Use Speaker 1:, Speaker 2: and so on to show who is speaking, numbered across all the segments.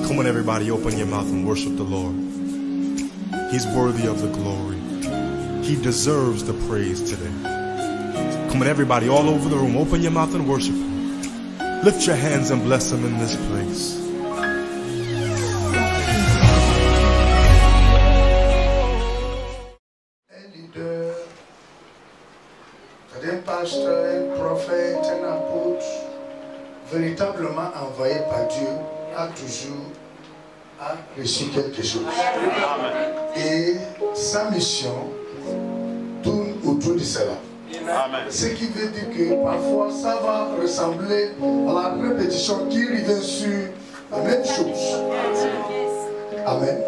Speaker 1: Come on, everybody, open your mouth and worship the Lord. He's worthy of the glory. He deserves the praise today. Come on, everybody, all over the room, open your mouth and worship Him. Lift your hands and bless Him in this place.
Speaker 2: Un leader, un pasteur, un prophète, un apôtre, véritablement envoyé par Dieu, a toujours reçu quelque chose. Et sa mission tourne autour de cela. Ce qui veut dire que parfois ça va ressembler à la répétition qui revient sur la même chose. Amen.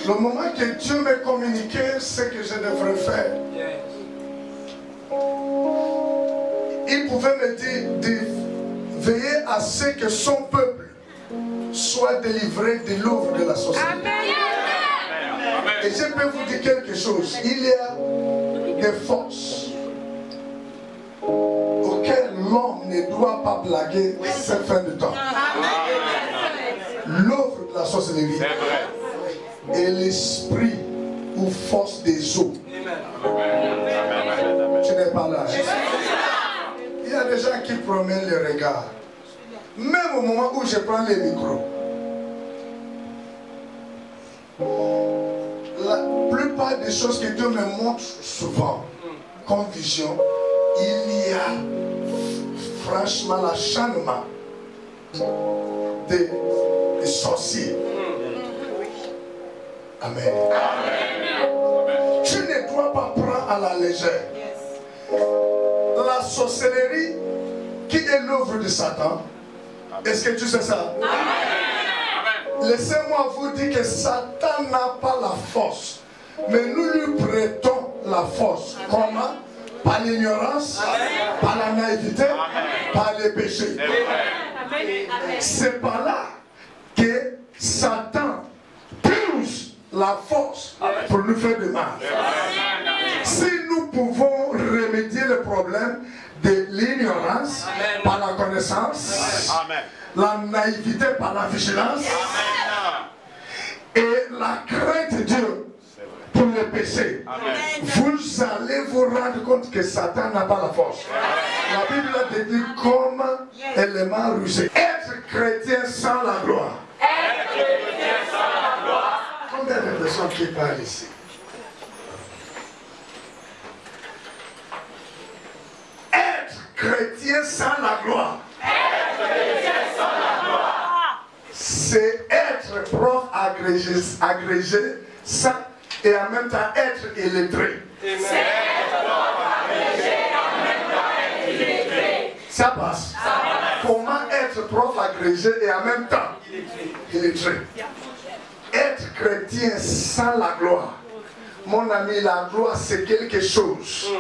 Speaker 2: Le moment que Dieu m'a communiqué ce que je devrais faire, il pouvait me dire de veiller à ce que son peuple soit délivré de l'œuvre de la société. Et je peux vous dire quelque chose. Il y a des forces auxquelles l'homme ne doit pas blaguer cette fin de temps. L'œuvre de la sorcellerie et l'esprit ou force des eaux. Tu n'es pas là. Il y a des gens qui promènent le regard. Même au moment où je prends les micros, la plupart des choses que Dieu me montre souvent comme vision, il y a franchement l'acharnement des sorciers. Amen. Tu ne dois pas prendre à la légère la sorcellerie qui est l'œuvre de Satan. Est-ce que tu sais ça? Laissez-moi vous dire que Satan n'a pas la force, mais nous lui prêtons la force. Comment? Par l'ignorance, par la naïveté, par les péchés. C'est par là que Satan pousse la force pour nous faire du mal. Si nous pouvons remédier le problème de l'ignorance par la connaissance, la naïveté par la vigilance et la crainte de Dieu pour le péché, vous allez vous rendre compte que Satan n'a pas la force. La Bible a dit comme élément rusé. Être chrétien sans la gloire. Combien de personnes qui parlent ici? Être chrétien sans la gloire. C'est être prof agrégé sans, et en même temps être illettré. Ça passe. Comment être prof agrégé et en même temps illettré? Être chrétien sans la gloire. Mon ami, la gloire c'est quelque chose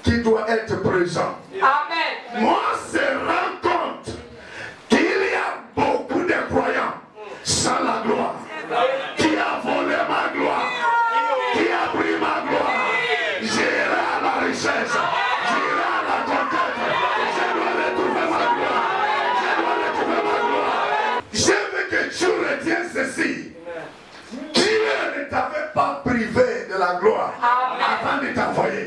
Speaker 2: qui doit être présent.
Speaker 3: Amen.
Speaker 2: Moi, je rends compte qu'il y a beaucoup de croyants sans la gloire, qui a volé ma gloire, qui a pris ma gloire. J'irai à la richesse, j'irai à la conquête, je dois retrouver ma gloire, je dois retrouver ma gloire. Je veux que tu retiennes ceci. Dieu ne t'avait pas privé de la gloire avant de t'envoyer.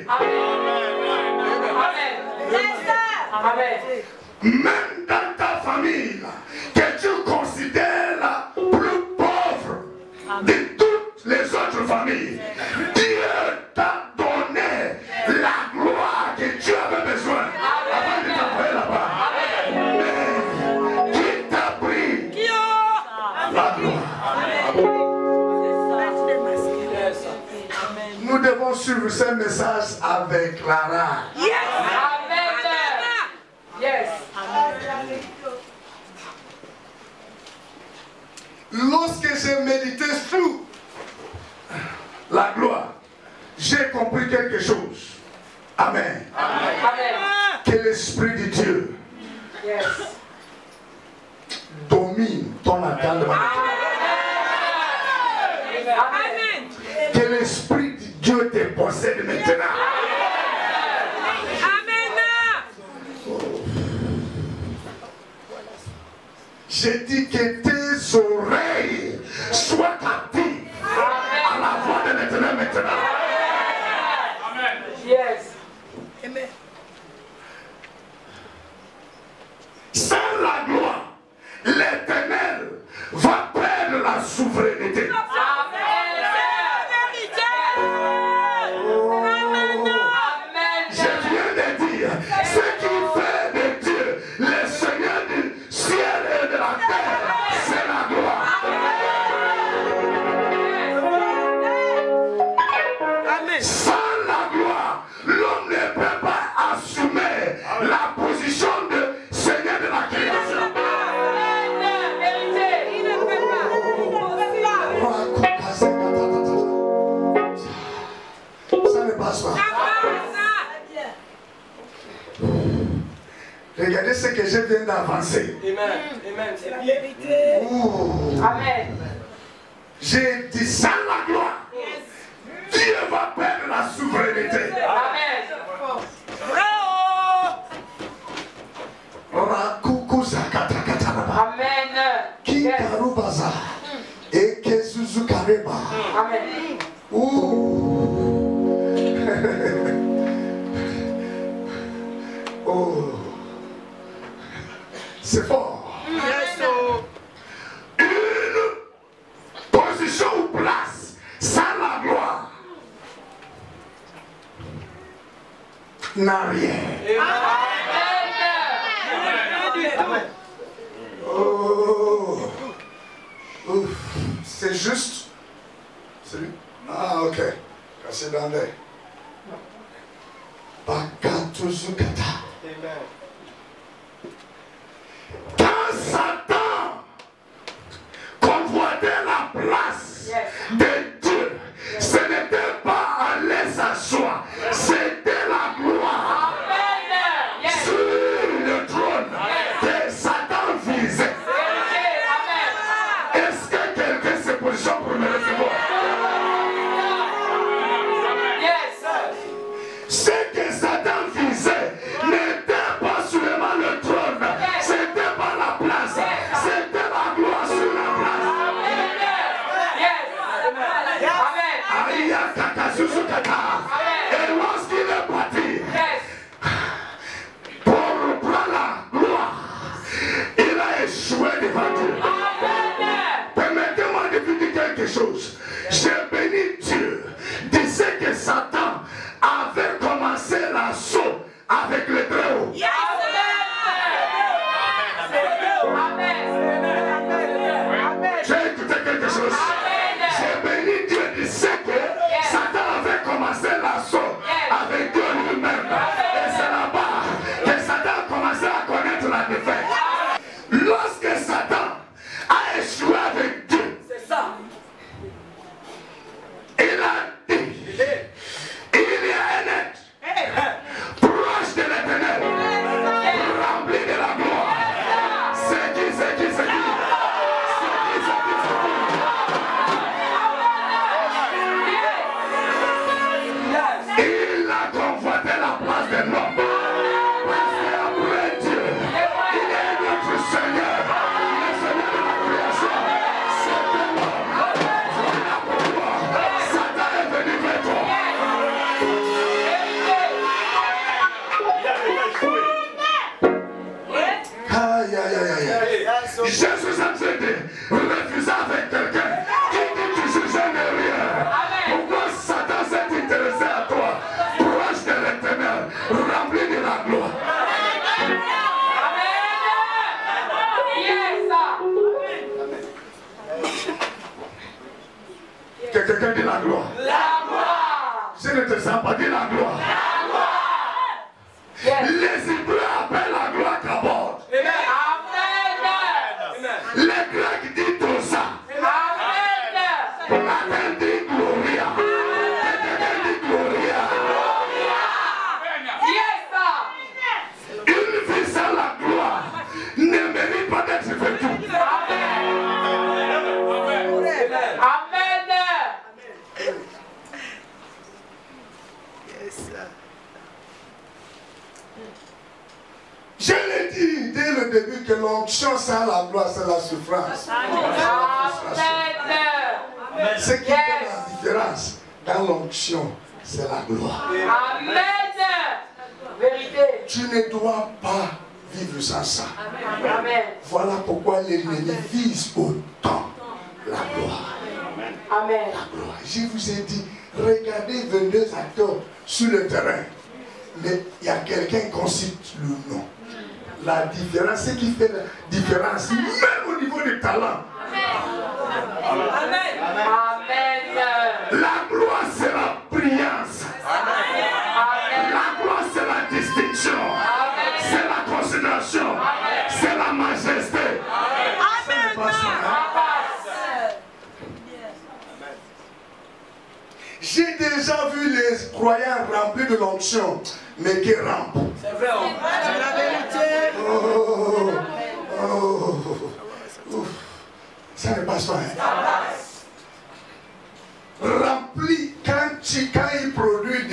Speaker 2: Même dans ta famille, que tu considères la plus pauvre de toutes les autres familles, Dieu t'a donné la gloire que tu avais besoin avant de t'envoyer là-bas. Mais qui t'a pris la gloire? Nous devons suivre ce message avec Clara. Lorsque j'ai médité sur la gloire, j'ai compris quelque chose. Amen. Que l'Esprit de Dieu domine ton entendement. Que l'Esprit de Dieu te possède maintenant. J'ai dit que tes oreilles soient captives à la voix de l'Éternel maintenant.
Speaker 3: Amen. Yes.
Speaker 4: Amen.
Speaker 2: Sans la gloire, l'Éternel va perdre la souveraineté. Je viens de dire, ce qui fait de Dieu le Seigneur du ciel et de la terre, c'est la gloire.
Speaker 4: Amen.
Speaker 2: Sans la gloire, l'homme ne peut pas assumer la position de Seigneur de la création. Ça ne passe pas. Regardez ce que je viens d'avancer.
Speaker 3: Amen. Amen. C'est
Speaker 4: La
Speaker 3: bien.
Speaker 4: vérité.
Speaker 3: Amen.
Speaker 2: J'ai dit sans la gloire, Dieu va perdre la souveraineté.
Speaker 3: Amen.
Speaker 2: Rakuku zakatakatanaba.
Speaker 3: Amen. Yes.
Speaker 2: Kikarubaza. Eke Suzukareba.
Speaker 3: Amen.
Speaker 2: Oh. C'est fort. Une position ou place sans la gloire n'a rien. Oh. Ouf. C'est juste. C'est lui? Ah, ok. Cassé dans l'air. Bakatuzukata. Quand Satan convoitait la place de Dieu, ce n'était pas aller s'asseoir, c'était la gloire sur le trône que Satan visait. Est-ce que quelqu'un se positionne pour me recevoir? Ce que Satan visait n'était pas seulement le trône, c'était pas la place, c'était la gloire sur la place. Aïe, kaka, susu, kaka. Et lorsqu'il est parti pour prendre la gloire, il a échoué devant Dieu. Permettez-moi de vous dire quelque chose. J'ai béni Dieu de ce que Satan avait commencé l'assaut avec le Très-Haut. J'ai écouté quelque chose. J'ai béni Dieu de ce que Satan avait commencé l'assaut avec Dieu lui-même. Et c'est là-bas que Satan a commencé à connaître la défaite. Lorsque Satan a échoué avec Dieu, il a dit, il y a un être proche de l'Éternel, rempli de la gloire. C'est qui? Il a convoité la place de l'homme. Parce qu'après Dieu, il est notre Seigneur, le Seigneur de la création. C'était l'homme. Voilà pourquoi Satan est venu vers toi. Aïe, aïe, aïe, aïe. Je suis en train de refuser avec quelqu'un qui dit que je n'ai rien. Pourquoi Satan s'est intéressé à toi, proche de l'Éternel, rempli de la gloire? Que quelqu'un dit la gloire. Je ne te sens pas dire la gloire. Les Hébreux appellent la gloire Kabod. Les Grecs disent Tosa. Latin dit Gloria. Quelqu'un dit Gloria. Une vie sans la gloire ne mérite pas d'être vécue.
Speaker 4: Yes, sir.
Speaker 2: l'onction sans la gloire, c'est la souffrance.
Speaker 3: Amen.
Speaker 2: Ce qui fait la différence dans l'onction, c'est la gloire.
Speaker 3: Amen. Vérité.
Speaker 2: Tu ne dois pas vivre sans ça.
Speaker 3: Amen.
Speaker 2: Voilà pourquoi l'ennemi vise autant la gloire.
Speaker 3: Amen.
Speaker 2: La gloire. Je vous ai dit, regardez 22 acteurs sur le terrain. Mais il y a quelqu'un qu'on cite le nom. La différence, ce qui fait la différence, même au niveau du talent.
Speaker 3: Amen.
Speaker 2: La gloire, c'est la brillance. La gloire, c'est la distinction. C'est la considération. C'est la majesté. J'ai déjà vu les croyants remplis de l'onction, mais qui rampent.
Speaker 4: C'est vrai, c'est la vérité.
Speaker 2: Ça ne passe pas. Rempli, quand il produit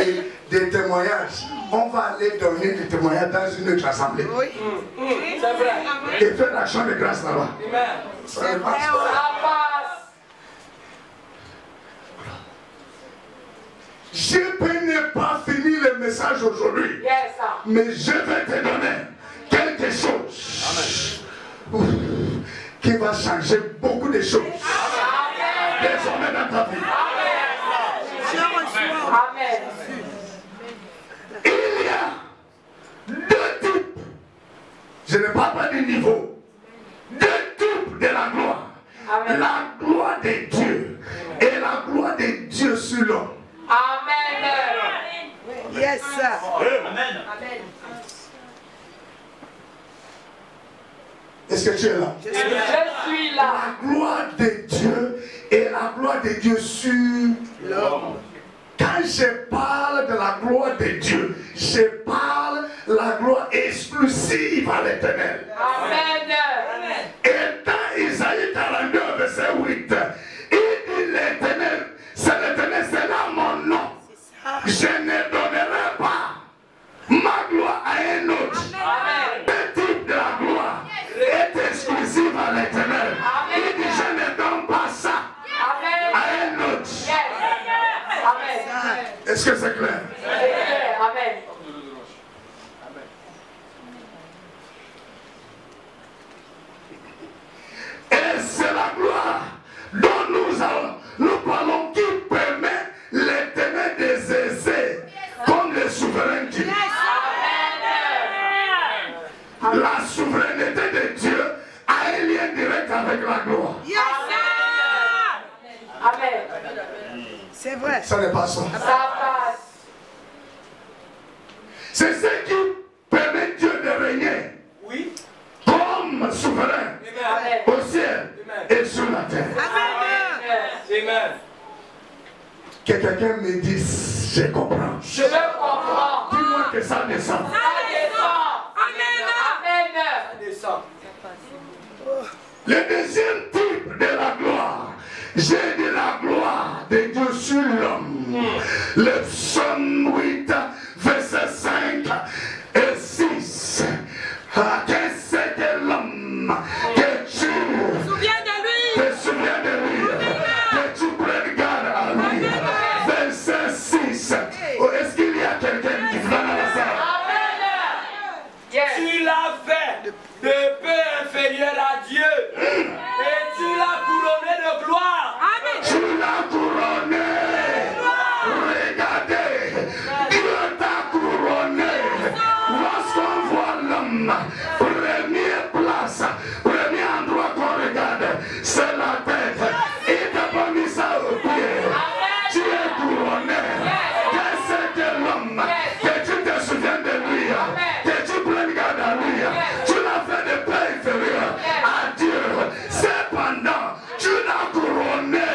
Speaker 2: des témoignages, on va aller donner des témoignages dans une autre assemblée.
Speaker 4: Oui. C'est vrai.
Speaker 2: Et faire l'action de grâce là-bas. Ça ne passe pas. Je peux ne pas finir le message aujourd'hui, mais je vais te donner quelque chose qui va changer beaucoup de choses désormais dans ta vie.
Speaker 3: Amen.
Speaker 2: Il y a deux types, je ne parle pas du niveau, deux types de la gloire.
Speaker 3: Amen.
Speaker 2: La gloire de Dieu et la gloire de Dieu sur l'homme.
Speaker 3: Amen.
Speaker 4: Yes, sir.
Speaker 5: Amen.
Speaker 2: Est-ce que tu es là?
Speaker 3: Je suis là.
Speaker 2: La gloire de Dieu et la gloire de Dieu sur l'homme. Quand je parle de la gloire de Dieu, je parle de la gloire exclusive à l'Éternel.
Speaker 3: Amen.
Speaker 2: Et dans Isaïe 42, verset 8, il dit l'Éternel, c'est l'Éternel, c'est là mon nom. Je ne donnerai pas ma gloire à un autre. Le type de la gloire est exclusive à l'Éternel. Il dit je ne donne pas ça à un autre.
Speaker 3: Amen.
Speaker 2: Est-ce que c'est clair?
Speaker 3: Amen.
Speaker 2: Et c'est la gloire dont nous parlons qui permet l'Éternel d'exercer comme le souverain Dieu. La souveraineté de Dieu a un lien direct avec la gloire.
Speaker 3: Amen.
Speaker 4: C'est vrai.
Speaker 2: Ça n'est pas ça.
Speaker 3: Ça passe.
Speaker 2: C'est ce qui permet Dieu de régner comme souverain au ciel et sur la terre.
Speaker 3: Amen.
Speaker 2: Que quelqu'un me dise, je comprends.
Speaker 3: Je comprends.
Speaker 2: Dis-moi que ça descend.
Speaker 3: Ça descend. Amen.
Speaker 2: Le deuxième type de la gloire, j'ai dit la gloire de Dieu sur l'homme. Le psaume 8, verset 5 et 6. Qu'est-ce que l'homme que tu te souviens de lui, que tu prennes garde à lui. Verset 6. Est-ce qu'il y a quelqu'un qui va dans la salle?
Speaker 5: Tu l'as fait de peu inférieur à Dieu et tu l'as couronné de gloire.
Speaker 2: Tu l'as couronné. Regardez, Dieu t'a couronné. Lorsqu'on voit l'homme, première place, premier endroit qu'on regarde, c'est la tête. Il t'a pas mis ça au pied. Tu es couronné. Qu'est-ce que l'homme, que tu te souviens de lui, que tu prennes garde à lui, tu l'as fait de peu inférieur à Dieu. Cependant, tu l'as couronné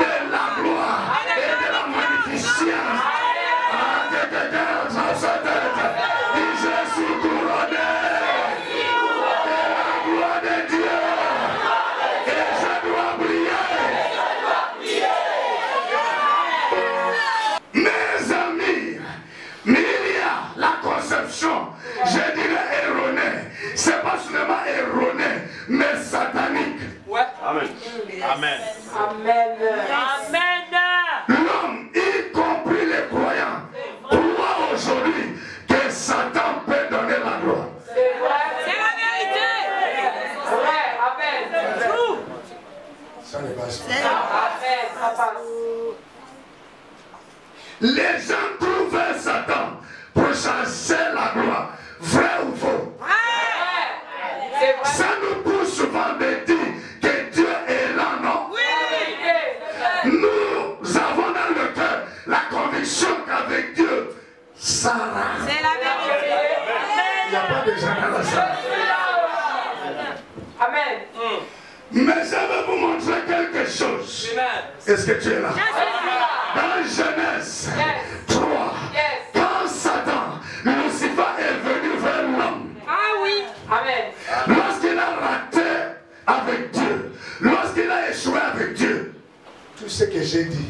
Speaker 2: de la gloire et de la magnificence. Sa tête, dit je suis couronné de la gloire de Dieu et je dois briller. Mes amis, mais il y a la conception, je dirais erronée. C'est pas seulement erroné, satanique.
Speaker 5: Ouais.
Speaker 6: Amen. Amen.
Speaker 5: Amen. Amen.
Speaker 2: L'homme, y compris les croyants, croit aujourd'hui que Satan peut donner la gloire.
Speaker 5: C'est vrai.
Speaker 4: C'est la vérité.
Speaker 5: Vrai. Amen.
Speaker 2: Ça n'est pas ça.
Speaker 5: Amen. Ça passe.
Speaker 2: Les gens trouvent Satan pour chasser la gloire. Vrai ou faux?
Speaker 5: C'est vrai.
Speaker 2: Ça nous pousse souvent de dire que Dieu est là, non? Nous avons dans le cœur la conviction qu'avec Dieu, ça rare.
Speaker 4: C'est la vérité.
Speaker 2: Il n'y a pas de gens dans la salle.
Speaker 5: Amen.
Speaker 2: Mais je vais vous montrer quelque chose. Est-ce que tu es là? Dans Genèse 3, quand Satan, Lucifer est venu vers l'homme,
Speaker 4: Ah oui.
Speaker 5: Amen.
Speaker 2: lorsqu'il a raté avec Dieu, lorsqu'il a échoué avec Dieu, tout ce que j'ai dit,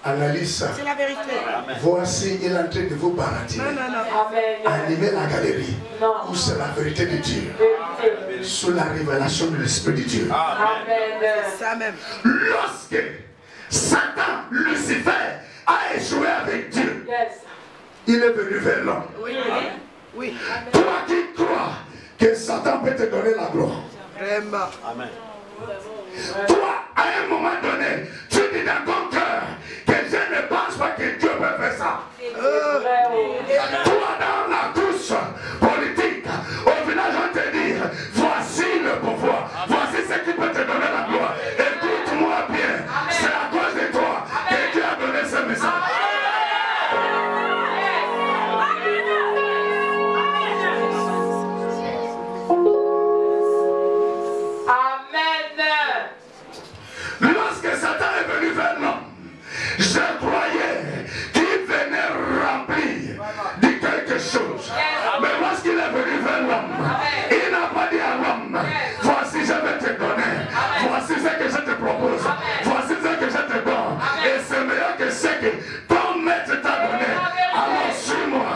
Speaker 2: analyse ça.
Speaker 4: C'est la vérité.
Speaker 2: Voici, il est en train de vous barater.
Speaker 4: Non, non, non.
Speaker 5: Amen.
Speaker 2: Animer la galerie
Speaker 5: Non.
Speaker 2: où c'est la vérité de Dieu,
Speaker 5: Vérité.
Speaker 2: sous la révélation de l'Esprit de Dieu.
Speaker 5: Amen.
Speaker 4: Ça même.
Speaker 2: Lorsque Satan, Lucifer, a échoué avec Dieu,
Speaker 5: Yes.
Speaker 2: il est venu vers l'homme.
Speaker 4: Oui. Oui.
Speaker 2: Toi qui crois que Satan peut te donner la gloire,
Speaker 4: Vraiment.
Speaker 6: Amen.
Speaker 2: toi, à un moment donné, tu dis dans ton cœur que je ne pense pas que Dieu peut faire ça.
Speaker 5: Vrai.
Speaker 2: Toi, dans la course politique, au village, on te dit, voici le pouvoir, voici ce qui peut te donner la gloire. Écoute-moi bien, c'est à cause de toi que Dieu a donné ce message.
Speaker 5: Amen.
Speaker 2: Lorsque Satan est venu vers l'homme, je croyais qu'il venait remplir de quelque chose. Mais lorsqu'il est venu vers l'homme, il n'a pas dit à l'homme, voici je vais te donner, voici ce que je te propose, voici ce que je te donne. Et c'est meilleur que ce que ton maître t'a donné. Alors suis-moi.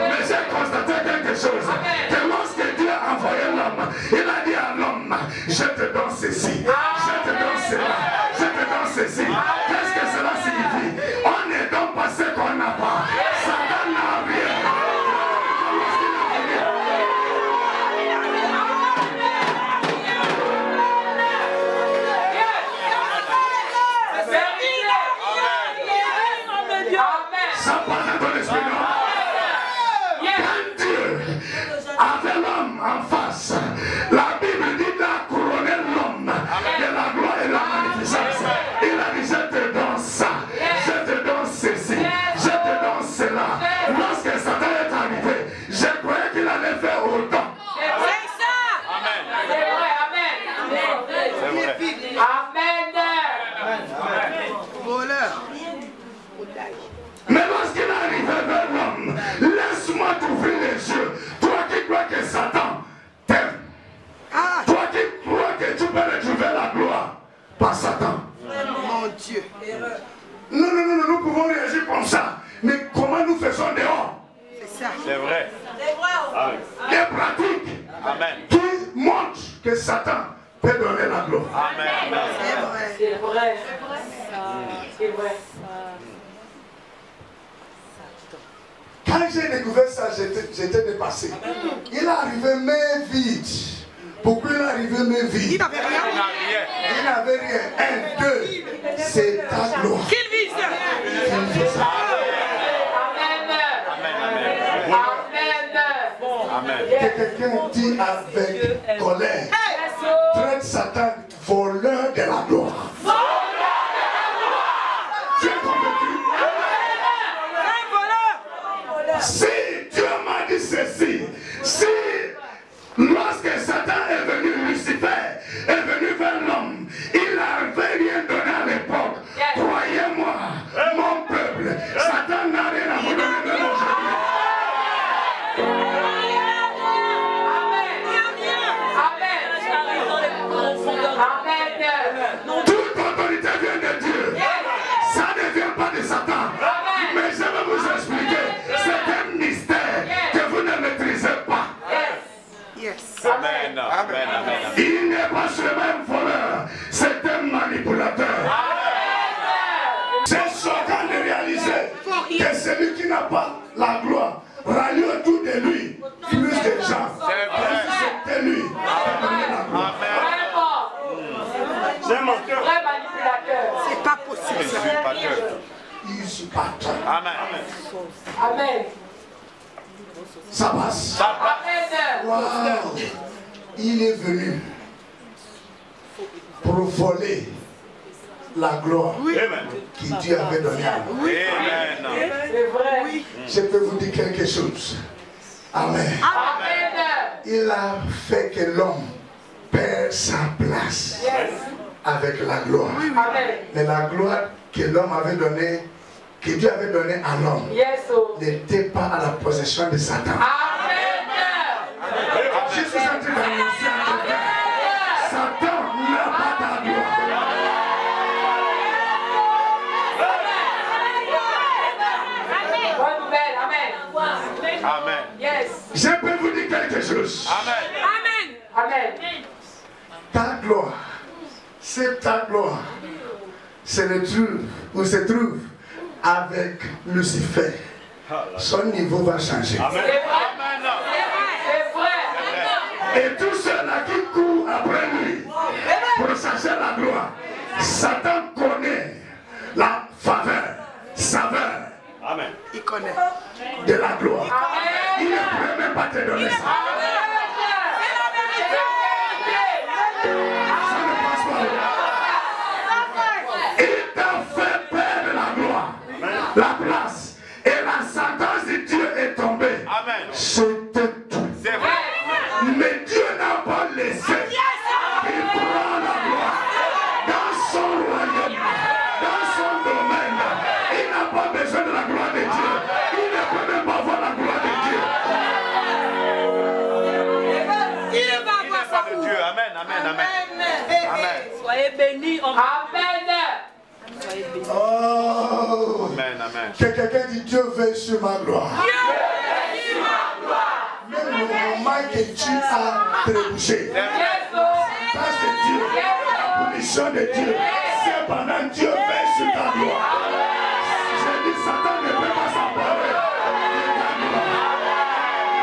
Speaker 2: Mais j'ai constaté quelque chose, que lorsque Dieu a envoyé l'homme, il a dit à l'homme, je te donne ceci, je te donne cela, je te donne ceci. Qu'est-ce que cela signifie? On ne donne pas ce qu'on n'a pas. Satan n'a rien. Ça passe dans ton esprit, non? Quand Dieu avait l'homme en face, la Bible dit qu'il a couronné l'homme de la gloire et la magnificence. Il a dit, je te donne ça, je te donne ceci, je te donne cela. Lorsque Satan est arrivé, je croyais qu'il allait faire autant.
Speaker 4: C'est ça.
Speaker 6: Amen.
Speaker 5: C'est vrai. Amen.
Speaker 6: C'est vrai.
Speaker 5: Amen.
Speaker 4: Voleur.
Speaker 2: Mais lorsqu'il est arrivé vers l'homme, laisse-moi t'ouvrir les yeux. Toi qui crois que Satan t'aime,
Speaker 4: Ah.
Speaker 2: toi qui crois que tu peux retrouver la gloire par Satan.
Speaker 4: Mon Dieu.
Speaker 2: Non, non, non, nous pouvons réagir comme ça. Mais comment nous faisons dehors?
Speaker 4: C'est ça.
Speaker 6: C'est vrai. Amen.
Speaker 2: Des pratiques
Speaker 6: Amen.
Speaker 2: qui montrent que Satan peut donner la gloire.
Speaker 6: Amen.
Speaker 4: C'est vrai.
Speaker 5: C'est vrai. C'est vrai.
Speaker 2: Quand j'ai découvert ça, j'étais dépassé. Il est arrivé main vide. Pourquoi il est arrivé main vide?
Speaker 4: Il n'avait rien.
Speaker 2: Il n'avait rien. Un, deux. C'est ta gloire.
Speaker 4: Qu'il vise.
Speaker 6: Amen.
Speaker 2: Que quelqu'un dit avec colère, traite Satan voleur de la gloire. Tu es convaincu?
Speaker 4: Un voleur.
Speaker 2: Si Dieu m'a dit ceci, si lorsque Satan est venu, Lucifer est venu vers l'homme, il n'avait rien donné à l'époque. Croyez-moi, mon peuple, Satan n'a rien à vous donner même aujourd'hui. Toute autorité vient de Dieu. Ça ne vient pas de Satan. Mais je vais vous expliquer. C'est un mystère que vous ne maîtrisez pas.
Speaker 4: Yes.
Speaker 2: Quand
Speaker 6: Amen. Amen. Amen.
Speaker 2: Il n'est pas seulement un voleur, c'est un manipulateur. C'est choquant de réaliser que celui qui n'a pas la gloire rallie autour de lui plus de gens. C'est lui qui a donné la gloire.
Speaker 6: C'est mon cœur.
Speaker 3: Vrai manipulateur.
Speaker 4: C'est pas possible.
Speaker 6: Je suis pasteur.
Speaker 2: Usurpateur.
Speaker 6: Amen.
Speaker 3: Amen.
Speaker 2: Ça passe.
Speaker 3: Amen.
Speaker 2: Wow. Il est venu pour voler la gloire
Speaker 6: Amen.
Speaker 2: que Dieu avait donnée à nous.
Speaker 6: Amen.
Speaker 3: C'est vrai.
Speaker 2: Je peux vous dire quelque chose. Amen.
Speaker 3: Amen.
Speaker 2: Il a fait que l'homme perd sa place
Speaker 3: Yes.
Speaker 2: avec la gloire.
Speaker 3: Amen.
Speaker 2: Mais la gloire que l'homme avait donnée, que Dieu avait donnée à l'homme,
Speaker 3: Yes. Oh.
Speaker 2: n'était pas à la possession de Satan.
Speaker 3: Amen.
Speaker 2: Je suis en train d'annoncer à quelqu'un, Satan n'a pas ta gloire.
Speaker 3: Bonne nouvelle. Amen.
Speaker 6: Amen.
Speaker 3: Yes.
Speaker 2: Je peux vous dire quelque chose.
Speaker 6: Amen.
Speaker 3: Amen.
Speaker 2: Ta gloire, c'est ta gloire, se trouve avec Lucifer. Son niveau va changer.
Speaker 6: Amen. Amen.
Speaker 3: C'est vrai.
Speaker 2: Et tous ceux-là qui courent après lui pour chercher la gloire, Satan connaît la saveur
Speaker 6: Amen.
Speaker 4: Il connaît.
Speaker 2: de la gloire.
Speaker 3: Amen.
Speaker 2: Il ne peut même pas te donner ça. Ça ne passe pas. Il t'a fait perdre la gloire, la place. Et la sentence de Dieu est tombée.
Speaker 6: Amen.
Speaker 2: C'était tout.
Speaker 6: C'est vrai.
Speaker 2: Mais Dieu n'a pas laissé. Il prend la gloire dans son royaume, dans son domaine. Il n'a pas besoin de la gloire de Dieu. Il ne peut même pas voir la gloire de Dieu.
Speaker 4: Il va voir ça.
Speaker 6: De Dieu. Amen. Amen. Amen. Amen.
Speaker 7: Soyez bénis.
Speaker 3: Amen.
Speaker 2: Oh,
Speaker 6: Amen. Amen.
Speaker 2: que quelqu'un dit Dieu veille sur ma gloire. Même le moment que tu as trébuché,
Speaker 3: Yes. Oh.
Speaker 2: grâce de Dieu, la punition de Dieu, cependant Dieu veille sur ta gloire. J'ai dit Satan ne peut pas s'emparer de ta gloire.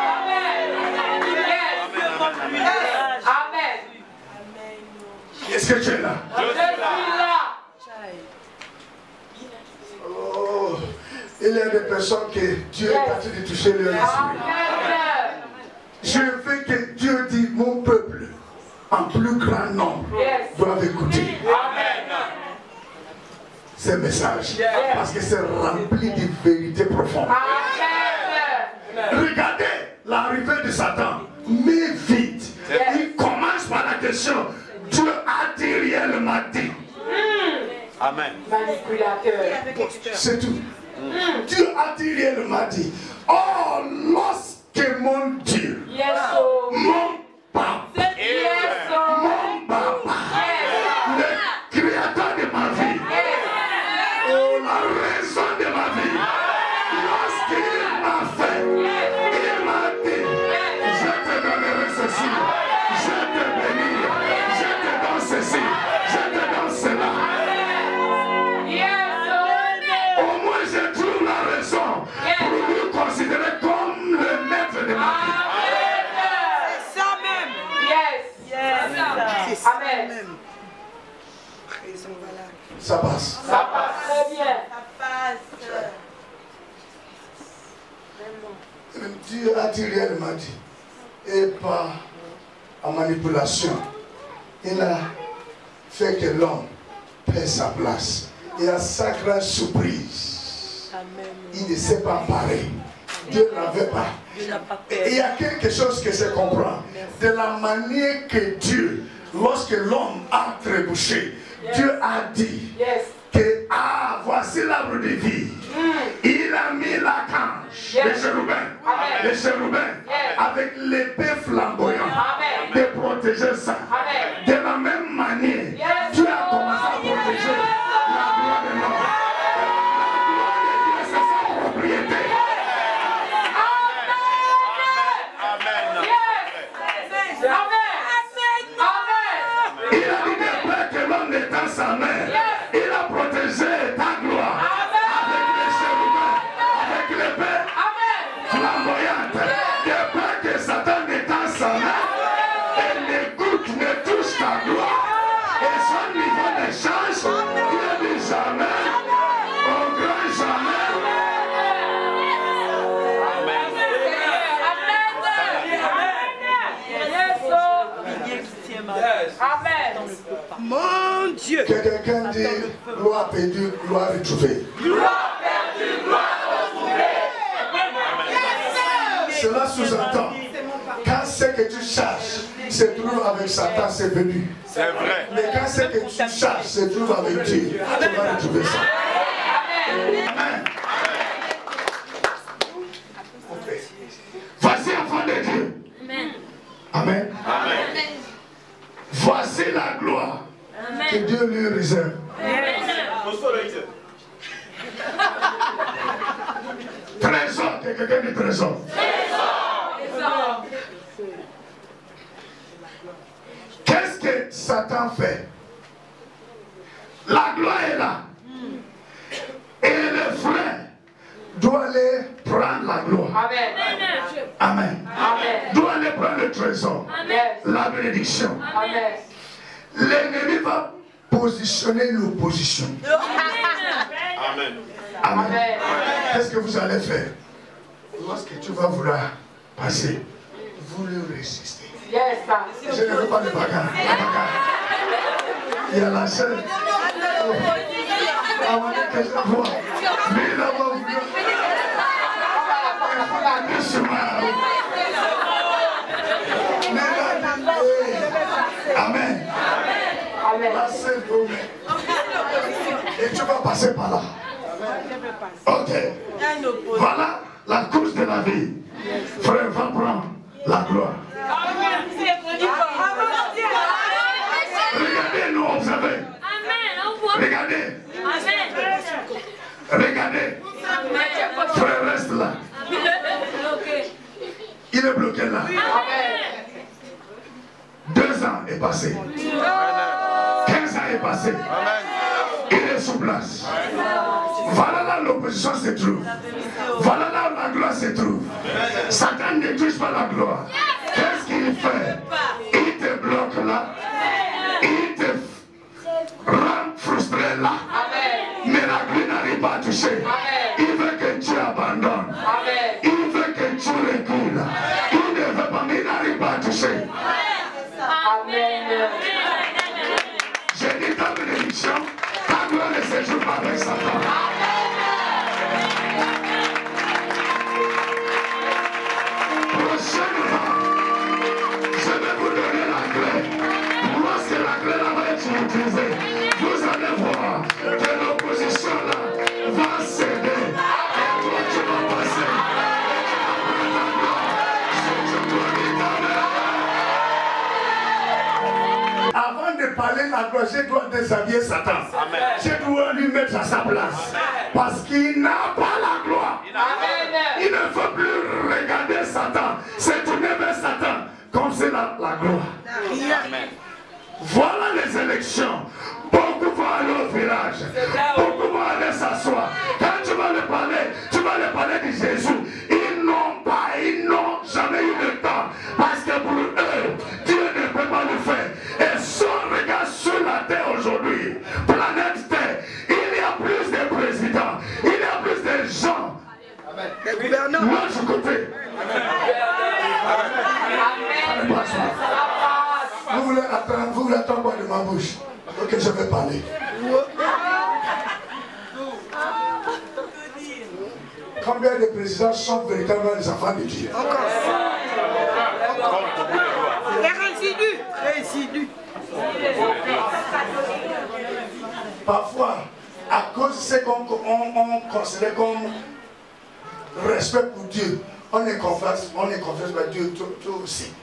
Speaker 3: Amen.
Speaker 2: Est-ce que tu es là?
Speaker 3: Je suis là.
Speaker 2: Oh, il y a des personnes que Dieu est en train de toucher leur esprit.
Speaker 3: Amen.
Speaker 2: Je veux que Dieu dise mon peuple en plus grand nombre
Speaker 3: Yes.
Speaker 2: doivent écouter
Speaker 3: Amen.
Speaker 2: ces messages parce que c'est rempli de vérités profondes.
Speaker 3: Amen.
Speaker 2: Regardez l'arrivée de Satan, mais vite.
Speaker 3: Yes.
Speaker 2: Il commence par la question Dieu a-t-il réellement dit?
Speaker 6: Amen.
Speaker 3: Manipulateur.
Speaker 2: C'est tout. Dieu a-t-il réellement dit? Oh, lorsque mon Dieu,
Speaker 3: Yes. Oh.
Speaker 2: mon papa,
Speaker 3: Yes. Oh.
Speaker 2: mon papa, le créateur de ma vie,
Speaker 3: Yes.
Speaker 2: oh, la raison de ma vie, lorsqu'il m'a fait, il m'a dit, je te donnerai ceci, je te bénis, je te donne ceci, je te donne cela.
Speaker 3: Yes. Oh.
Speaker 2: Au moins je trouve la raison pour lui considérer comme le maître de ma vie.
Speaker 3: Amen.
Speaker 4: Ça même.
Speaker 3: Yes.
Speaker 4: C'est ça
Speaker 3: Amen.
Speaker 4: même. Raison valable.
Speaker 2: Ça passe.
Speaker 3: Ça passe très bien.
Speaker 2: Dieu a-t-il réellement dit? Et par en manipulation, il a fait que l'homme perd sa place. Et à sa grande surprise, il ne s'est pas paré. Dieu n'avait pas. Et il y a quelque chose que je comprends. De la manière que Dieu, lorsque l'homme a trébuché, Dieu a dit
Speaker 3: Yes.
Speaker 2: que voici l'arbre de vie. Il a mis la cange,
Speaker 3: Yes.
Speaker 2: les chérubins,
Speaker 3: Amen.
Speaker 2: les chérubins,
Speaker 3: Yes.
Speaker 2: avec l'épée flamboyante,
Speaker 3: Amen.
Speaker 2: de protéger ça.
Speaker 3: Amen.
Speaker 2: De la même manière,
Speaker 3: Yes.
Speaker 2: Dieu a commencé à protéger la gloire de l'homme. La gloire de Dieu, c'est sa propriété.
Speaker 6: Amen.
Speaker 3: Yes. Amen. Amen.
Speaker 4: Mon Dieu.
Speaker 2: Que quelqu'un dit gloire perdue, gloire retrouvée.
Speaker 3: Gloire perdue, gloire retrouvée.
Speaker 2: Cela sous-entend, quand ce que tu cherches se trouve avec Satan, c'est venu.
Speaker 6: C'est vrai.
Speaker 2: Mais quand ce que tu cherches se trouve avec Dieu, tu vas retrouver ça. Amen. Voici enfant de Dieu. Amen.
Speaker 6: Amen.
Speaker 2: Voici la gloire que Dieu lui réserve. Trésor, que quelqu'un dit trésor. Qu'est-ce que Satan fait? La gloire est là. Et le frère doit aller prendre la gloire.
Speaker 3: Amen.
Speaker 2: Amen.
Speaker 3: Amen.
Speaker 2: Doit aller prendre le trésor.
Speaker 3: Yes.
Speaker 2: La bénédiction.
Speaker 3: Amen.
Speaker 2: L'ennemi va positionner l'opposition.
Speaker 6: Amen.
Speaker 2: Amen.
Speaker 3: Amen.
Speaker 2: Qu'est-ce que vous allez faire? Lorsque tu vas vouloir passer, vous le résistez.
Speaker 3: Yes,
Speaker 2: Je ne veux pas de bagarre. Il y a la chaîne. Avant que je vois. Mais il a voulu. Amen.
Speaker 3: Amen.
Speaker 2: La seule promesse. Et tu vas passer par là. Ok. Voilà la course de la vie. Frère, va prendre la gloire. Regardez, nous observez. Regardez. Regardez. Frère, reste là. Il est bloqué là. 2 ans est passé. 15 ans est passé. Il est sous place. Voilà là où l'opposition se trouve. Voilà là où la gloire se trouve. Satan ne touche pas la gloire. Qu'est-ce qu'il fait? Il te bloque là. Il te rend frustré là. Mais la gloire n'arrive pas à toucher. Il veut que tu abandonnes. Il veut que tu recules. Il ne veut pas, mais il n'arrive pas à toucher.
Speaker 3: Amen.
Speaker 2: J'ai dit ta bénédiction, ta gloire ne se joue pas avec Satan. Prochainement, je vais vous donner la clé. Lorsque la clé là va être utilisée, vous allez voir que l'opposition là va céder. Et toi tu vas passer. Et tu vas prendre ta gloire. Si tu glorifies ta mère. Avant de parler de la gloire, je dois déshabiller Satan.
Speaker 6: Amen.
Speaker 2: Je dois lui mettre à sa place. Parce qu'il n'a pas la gloire.
Speaker 3: Amen.
Speaker 2: Il ne faut plus regarder Satan. C'est tourner vers Satan comme c'est la gloire.
Speaker 6: Amen.
Speaker 2: Voilà les élections. Beaucoup vont aller au village. Beaucoup vont aller s'asseoir. Quand tu vas leur parler de Jésus. Ils n'ont jamais eu le temps. Parce que pour eux, Dieu ne peut pas le faire. Et son regard sur la terre aujourd'hui, planète Terre, il y a plus de présidents, il y a plus de gens.
Speaker 4: Les gouverneurs.
Speaker 2: Moi, je côté. Vous voulez attendre quoi de ma bouche? Ok, je vais parler. Combien de présidents sont véritablement les enfants de Dieu?
Speaker 4: Les résidus.
Speaker 2: Parfois, à cause de ce qu'on considère comme respect pour Dieu, on est confiance par Dieu, toi aussi.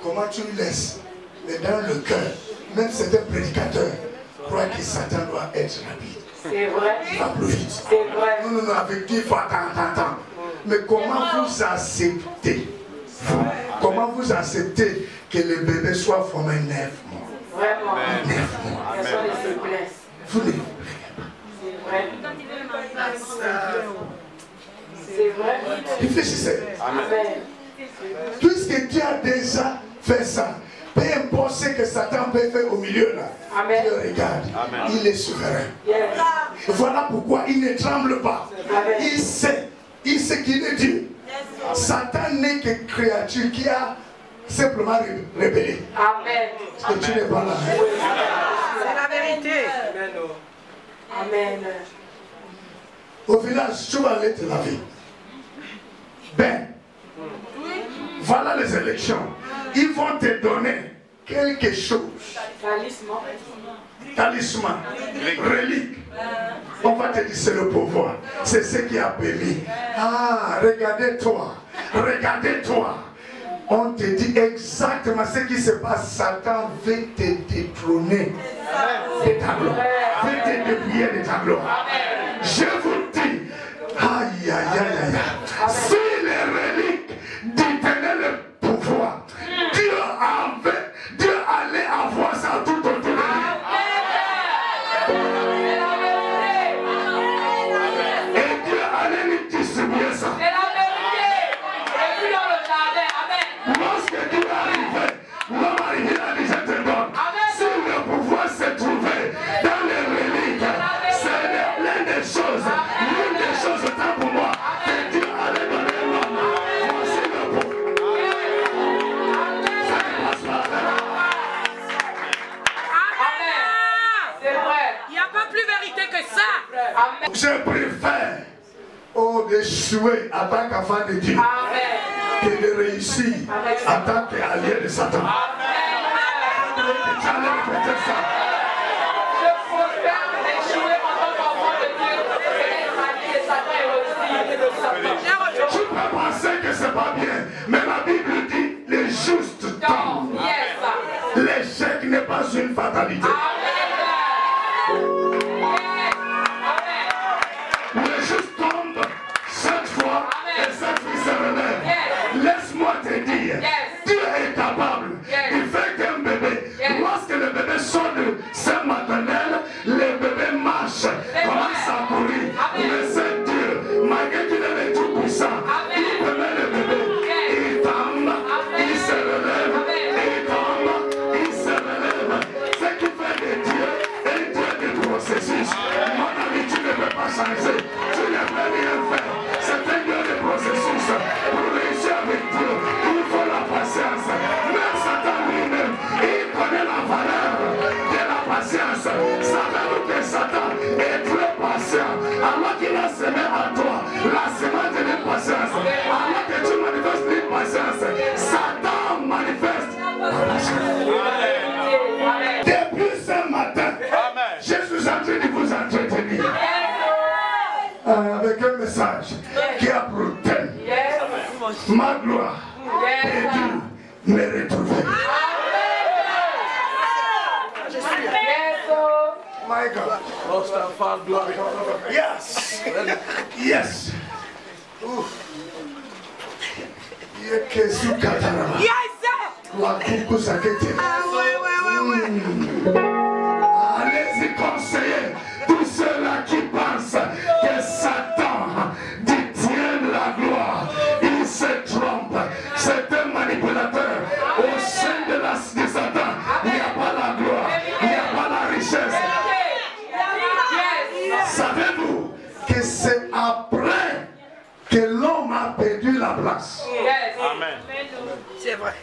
Speaker 2: Comment tu laisses? Mais dans le cœur, même certains prédicateurs croient que Satan doit être rapide.
Speaker 3: C'est vrai.
Speaker 2: Va plus vite.
Speaker 3: C'est vrai.
Speaker 2: Nous avec 10 fois tant. Mais comment vous acceptez? Comment vous acceptez que le bébé soit formé 9 mois?
Speaker 3: Vraiment.
Speaker 2: 9 mois.
Speaker 3: Quelles sont les faiblesses?
Speaker 2: Vous ne
Speaker 3: C'est vrai. C'est vrai.
Speaker 2: réfléchissez.
Speaker 3: Amen.
Speaker 2: Puisque Dieu a déjà fait ça, peu importe ce que Satan peut faire au milieu là,
Speaker 3: Amen.
Speaker 2: Dieu regarde.
Speaker 6: Amen.
Speaker 2: Il est souverain.
Speaker 3: Yes.
Speaker 2: Voilà pourquoi il ne tremble pas.
Speaker 3: Amen.
Speaker 2: Il sait qu'il est Dieu. Satan n'est que créature qui a simplement rébellé.
Speaker 3: Amen.
Speaker 2: Parce que tu n'es pas là.
Speaker 4: C'est la vérité.
Speaker 3: Amen.
Speaker 2: Au village, tu vas aller te laver. Ben, voilà les élections. Ils vont te donner quelque chose. Talisman, relique. On va te dire c'est le pouvoir. C'est ce qui a permis. Ah, regardez-toi. Regardez-toi. On te dit exactement ce qui se passe. Satan veut te détrôner de ta gloire. Veut te dépouiller de ta gloire. Je vous dis, aïe, aïe, aïe, aïe. Si les reliques détenaient le pouvoir, Dieu allait avoir ça tout autour de lui. Et Dieu allait lui distribuer ça. Lorsque Dieu arrivait, l'homme arrivait à dire je te donne. Si le pouvoir se trouvait dans les reliques, c'est l'une des choses autant pour moi que Dieu allait donner à l'homme. Voici le pouvoir. Ça ne passe pas.
Speaker 3: Amen. C'est vrai.
Speaker 4: Il n'y a pas plus vérité que ça.
Speaker 3: Amen.
Speaker 2: Je préfère d'échouer en tant qu'enfant de Dieu
Speaker 3: Amen.
Speaker 2: que de réussir en tant qu'allié de Satan.
Speaker 3: Amen.
Speaker 2: Tu allais répéter ça.
Speaker 3: Je préfère échouer en tant qu'enfant de Dieu que d'être allié de Satan et réussir.
Speaker 2: Tu peux penser que c'est pas bien, mais la Bible dit le juste tombe.
Speaker 3: Yes.
Speaker 2: L'échec n'est pas une fatalité. Le juste tombe 7 fois et 7 fois se relève. Laisse-moi te dire, Dieu est capable. Il fait qu'un bébé, lorsque le bébé sort de sein maternel, le bébé marche, commence à courir. Mais c'est Dieu, malgré qu'il est le tout-puissant, il permet le bébé, il tombe, il se relève, il tombe, il se relève. Ce qui fait de Dieu un Dieu de processus. Mon ami, tu ne peux pas changer, tu ne peux rien faire. C'est un Dieu de processus. Pour réussir avec Dieu, il faut la patience. Même Satan lui-même, il connaît la valeur de la patience. Savez-vous que Satan est très patient? Alors qu'il a semé à toi la semence de l'impatience. Alors que tu manifestes l'impatience, Satan manifeste la patience. Depuis ce matin, je suis en train de vous entretenir avec un message qui a pour thème ma gloire et Dieu me retrouver. My God. Yes. Yes. Allez-y conseiller tous ceux-là qui pensent que Satan détient la gloire. Il se trompe. C'est un manipulateur. Au sein de Satan, il n'y a pas la gloire, il n'y a pas la richesse. Savez-vous que c'est après que l'homme a perdu la place?
Speaker 6: Amen.
Speaker 4: C'est vrai.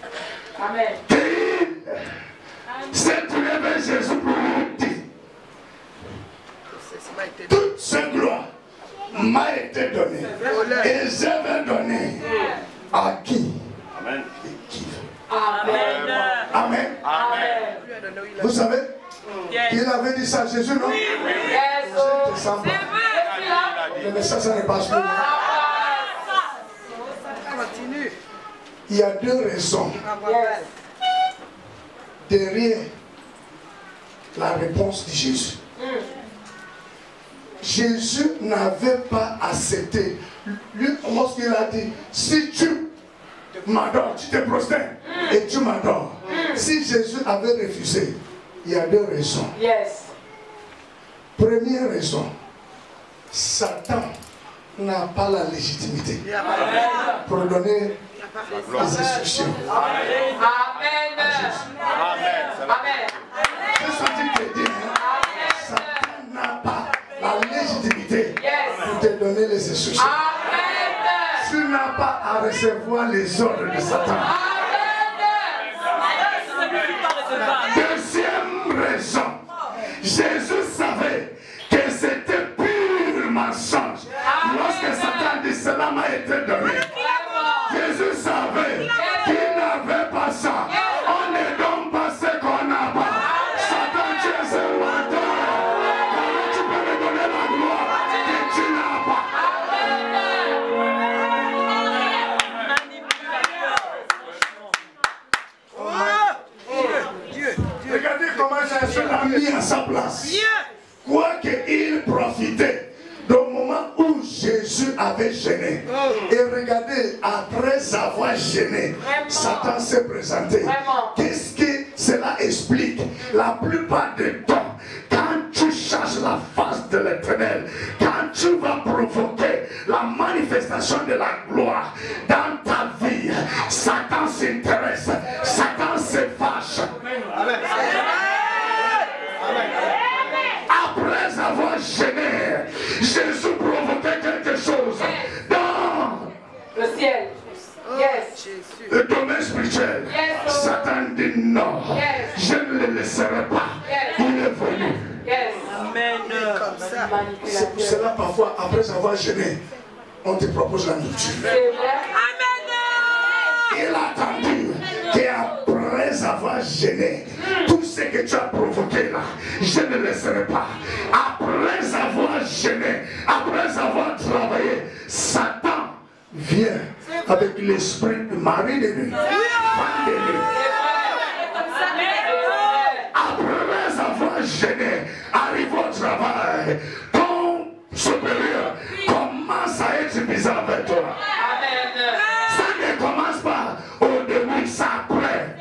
Speaker 3: Amen.
Speaker 2: Qu'il s'est trouvé vers Jésus pour lui dire, toute cette gloire m'a été donnée et je vais donner à qui?
Speaker 6: Amen.
Speaker 2: Et qui veut.
Speaker 3: Amen.
Speaker 2: Amen.
Speaker 3: Amen.
Speaker 2: Vous savez, il avait dit ça à Jésus, non?
Speaker 3: Yes.
Speaker 2: Je te sens pas. Mais ça ne passe plus.
Speaker 4: Continue.
Speaker 2: Il y a deux raisons derrière la réponse de Jésus. Jésus n'avait pas accepté. Lui, lorsqu'il a dit, si tu m'adores, tu te prosternes et tu m'adores. Si Jésus avait refusé, il y a deux raisons.
Speaker 3: Yes.
Speaker 2: Première raison, Satan n'a pas la légitimité pour donner les instructions.
Speaker 3: Amen.
Speaker 6: Amen.
Speaker 3: Amen.
Speaker 2: Je suis en train de te dire, Satan n'a pas la légitimité pour te donner les instructions.
Speaker 3: Amen.
Speaker 2: Tu n'as pas à recevoir les ordres de Satan. mis à sa place. Quoiqu'il profitait du moment où Jésus avait gêné. Et regardez, après avoir gêné, Satan s'est présenté. Qu'est-ce que cela explique? La plupart du temps, quand tu cherches la face de l'Éternel, quand tu vas provoquer la manifestation de la gloire dans ta vie, Satan s'intéresse, Satan se fâche. Après avoir gêné, Jésus provoquait quelque chose dans
Speaker 3: le ciel. Yes.
Speaker 2: le domaine spirituel.
Speaker 3: Yes.
Speaker 2: Satan dit non,
Speaker 3: Yes.
Speaker 2: je ne le laisserai pas.
Speaker 3: Yes.
Speaker 2: Il est venu.
Speaker 3: Yes.
Speaker 4: Amen. Comme ça.
Speaker 2: C'est pour cela parfois, après avoir gêné, on te propose la nourriture.
Speaker 3: C'est vrai.
Speaker 2: Il a attendu qu'après avoir gêné, tout ce que tu as provoqué là, je ne laisserai pas. Après avoir gêné, après avoir travaillé, Satan vient avec l'esprit de mari de lui, femme de lui. Après avoir gêné, arrive au travail, ton supérieur commence à être bizarre avec toi. Ça ne commence pas au début, c'est après.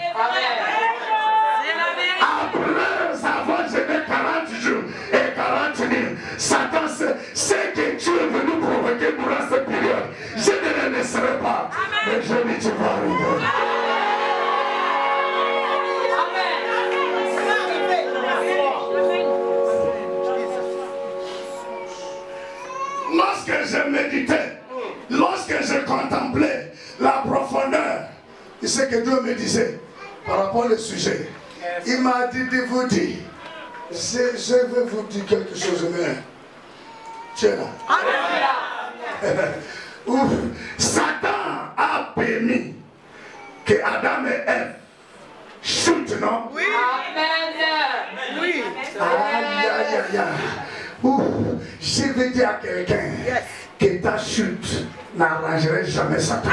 Speaker 2: Après avoir gêné 40 jours et 40 nuits, Satan sait ce que tu es venu provoquer durant cette période. Je ne le laisserai pas. Mais je dis, tu vas arriver. Lorsque je méditais, lorsque je contemplais la profondeur de ce que Dieu me disait par rapport au sujet, il m'a dit de vous dire, je vais vous dire quelque chose, mais tu es là. Où Satan a permis que Adam et Ève chutent, non?
Speaker 4: Oui.
Speaker 3: Amen.
Speaker 4: Oui.
Speaker 2: Aïe, aïe, aïe, aïe. Ouh, je vais dire à quelqu'un que ta chute n'arrangerait jamais Satan.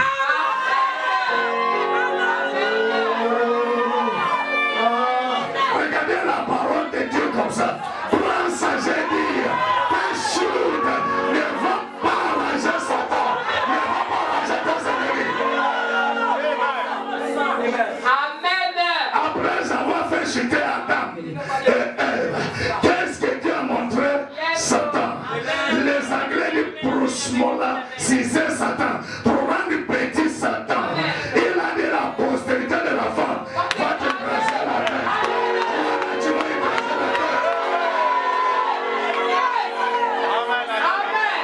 Speaker 2: Regardez la parole de Dieu comme ça. Prends ça, j'ai dit. Ta chute ne va pas arranger Satan. Ne va pas arranger tes ennemis.
Speaker 3: Amen.
Speaker 2: Après avoir fait chuter Adam et Ève, qu'est-ce que Dieu a montré? Satan. Les Anglais disent prosmola, si c'est Satan. Pour rendre petit Satan, il a dit la postérité de la femme va te brasser la tête. Tu vas y brasser la tête.
Speaker 3: Amen.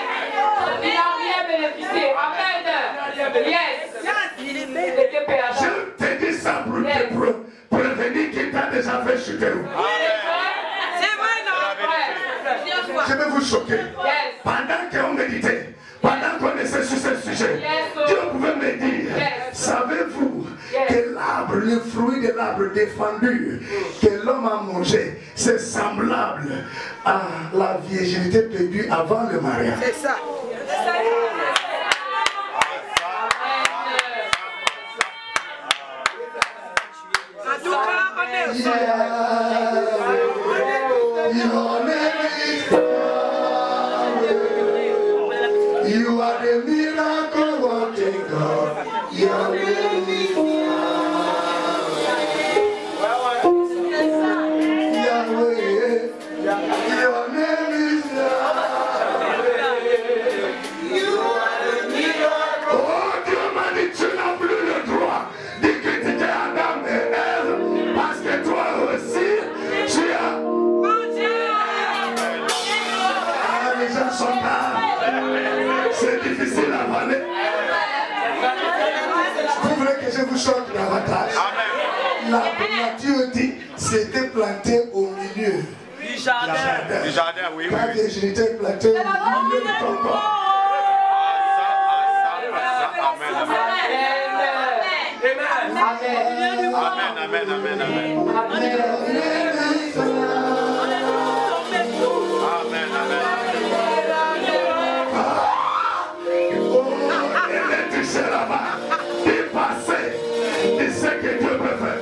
Speaker 3: Il n'a rien bénéficié. Amen. Yes.
Speaker 4: Il est
Speaker 3: Il
Speaker 4: bête.
Speaker 3: était perdant.
Speaker 2: Je te dis ça pour te prévenir qu'il t'a déjà fait chuter.
Speaker 4: C'est vrai, non?
Speaker 2: Je vais vous choquer.
Speaker 3: Yes.
Speaker 2: Pendant qu'on méditait, pendant qu'on était sur ce sujet, Dieu pouvait me dire, savez-vous que l'arbre, le fruit de l'arbre défendu que l'homme a mangé, c'est semblable à la virginité perdue avant le mariage.
Speaker 4: C'est ça. En tout cas, on est au sol.
Speaker 2: You are the miracle working God. Your name is Yahweh. Your name is Oh Dieu m'a dit, tu n'as plus le droit de critiquer Adam et Ève parce que toi aussi tu as. Ah, les gens sont là. C'est difficile à avaler. Vous voulez que je vous choque davantage? La nature dit c'était planté au milieu
Speaker 4: Du jardin.
Speaker 6: Du jardin, oui, oui.
Speaker 2: La virginité est plantée au milieu de ton corps.
Speaker 6: Amen, amen, amen, amen. Amen, amen.
Speaker 2: Elle est touchée là-bas, dépassée de ce que Dieu peut faire.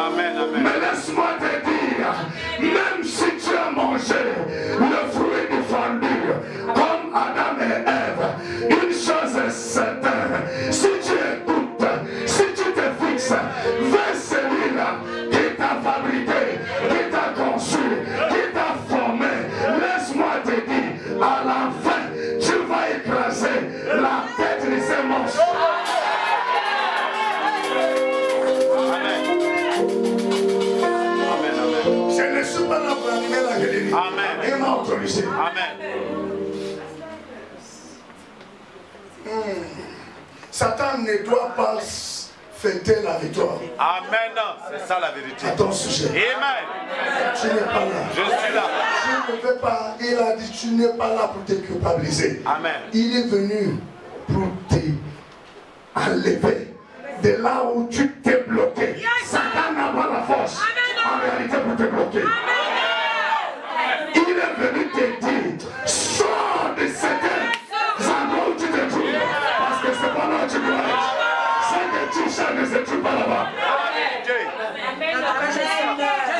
Speaker 6: Amen, amen.
Speaker 2: Mais laisse-moi te dire,
Speaker 6: Amen.
Speaker 2: Il m'a autorisé.
Speaker 6: Amen.
Speaker 2: Satan ne doit pas fêter la victoire.
Speaker 6: Amen. C'est ça la vérité.
Speaker 2: À ton sujet.
Speaker 6: Amen.
Speaker 2: Tu n'es pas là.
Speaker 6: Je suis là.
Speaker 2: Tu ne veux pas. Il a dit tu n'es pas là pour te culpabiliser.
Speaker 6: Amen.
Speaker 2: Il est venu pour t'enlever de là où tu t'es bloqué. Satan n'a pas la force en réalité pour te bloquer. Il est venu te dire sors de certains endroits où tu te trouves. Parce que c'est pas là où tu dois être. C'est que tu cherches ne se trouve pas là-bas.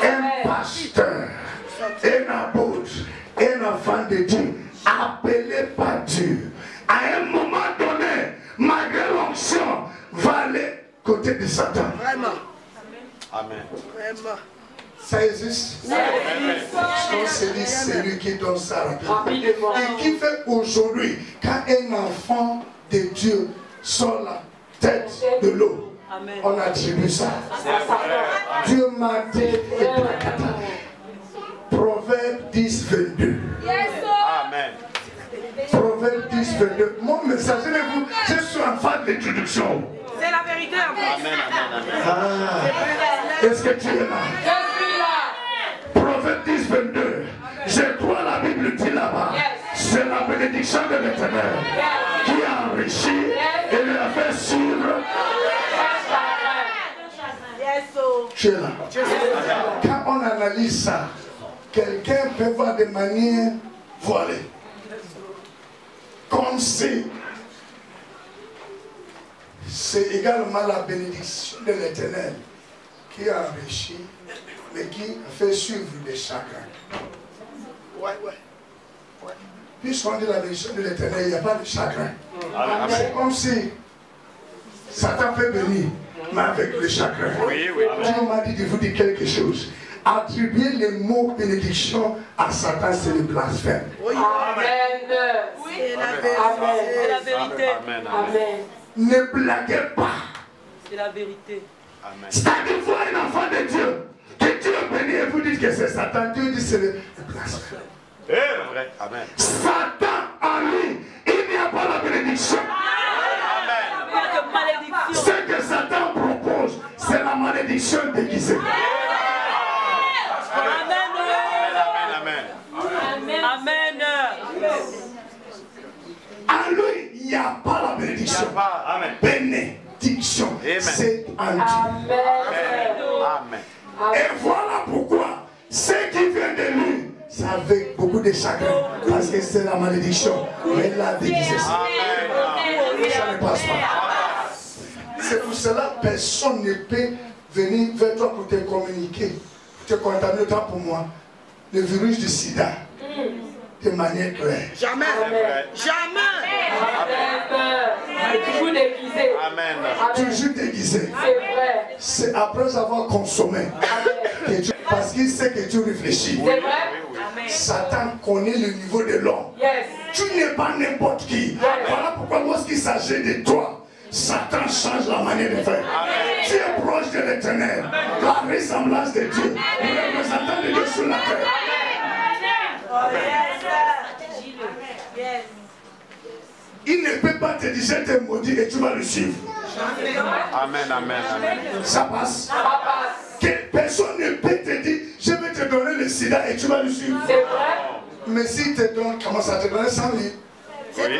Speaker 2: Un pasteur, un apôtre, un enfant de Dieu, appelé par Dieu, à un moment donné, malgré l'onction, va aller côté de Satan.
Speaker 4: Vraiment.
Speaker 6: Amen.
Speaker 4: Vraiment.
Speaker 2: Ça existe. C'est lui qui donne ça rapidement. Et qui fait aujourd'hui, quand un enfant de Dieu sort la tête de l'eau, on attribue ça. Dieu m'a dit, Proverbe 10, 22.
Speaker 6: Amen.
Speaker 2: Proverbe 10, 22. Mon message, je suis en phase d'introduction.
Speaker 4: C'est la vérité.
Speaker 6: Amen. Amen.
Speaker 2: Est-ce que tu es là?
Speaker 3: Je suis là.
Speaker 2: Proverbe 10, 22. Je crois la Bible dit là-bas. C'est la bénédiction de l'Éternel qui a enrichi et lui a fait suivre. Tu es là. Quand on analyse ça, quelqu'un peut voir de manière voilée. Comme si c'est également la bénédiction de l'Éternel qui a enrichi, mais qui a fait suivre des chagrins. Puisqu'on dit la bénédiction de l'Éternel, il n'y a pas de chagrin. C'est comme si Satan peut venir, mais avec le chagrin.
Speaker 6: Oui.
Speaker 2: Dieu m'a dit de vous dire quelque chose. Attribuer le mot bénédiction à Satan, c'est le blasphème.
Speaker 3: Amen.
Speaker 4: C'est la vérité.
Speaker 6: Amen.
Speaker 3: Amen.
Speaker 2: Ne blaguez pas.
Speaker 4: C'est la vérité.
Speaker 6: Amen.
Speaker 2: C'est-à-dire vous un enfant de Dieu, que Dieu bénit et vous dites que c'est Satan. Dieu dit c'est le blasphème.
Speaker 6: C'est vrai. Amen.
Speaker 2: Satan en lui, il n'y a pas la bénédiction.
Speaker 6: Amen.
Speaker 4: Pas de malédiction.
Speaker 2: Ce que Satan propose, c'est la malédiction déguisée.
Speaker 6: Amen.
Speaker 4: Amen.
Speaker 2: En lui, il n'y a pas la bénédiction.
Speaker 6: Amen.
Speaker 2: Bénédiction, c'est en Dieu.
Speaker 6: Amen.
Speaker 2: Et voilà pourquoi ce qui vient de lui, c'est avec beaucoup de chagrin. Parce que c'est la malédiction. Mais il a déguisé ça. Ça ne passe pas. C'est pour cela que personne ne peut venir vers toi pour te communiquer, pour te contaminer autant pour moi. Le virus du sida, de manière claire.
Speaker 4: Jamais. Jamais.
Speaker 3: Toujours déguisé.
Speaker 6: Amen.
Speaker 2: Toujours déguisé.
Speaker 3: C'est vrai.
Speaker 2: C'est après avoir consommé. Parce qu'il sait que tu réfléchis.
Speaker 3: C'est vrai.
Speaker 2: Satan connaît le niveau de l'homme.
Speaker 3: Yes.
Speaker 2: Tu n'es pas n'importe qui. Voilà pourquoi lorsqu'il s'agit de toi, Satan change la manière de faire. Tu es proche de l'Éternel. La ressemblance de Dieu. Le représentant de Dieu sur la terre. Il ne peut pas te dire je t'ai maudit et tu vas le suivre.
Speaker 6: Amen.
Speaker 2: Ça passe.
Speaker 3: Ça passe.
Speaker 2: Que personne ne peut te dire je vais te donner le sida et tu vas le suivre.
Speaker 3: C'est vrai.
Speaker 2: Mais s'il te donne, comment ça te donne 100 000?
Speaker 3: C'est vrai.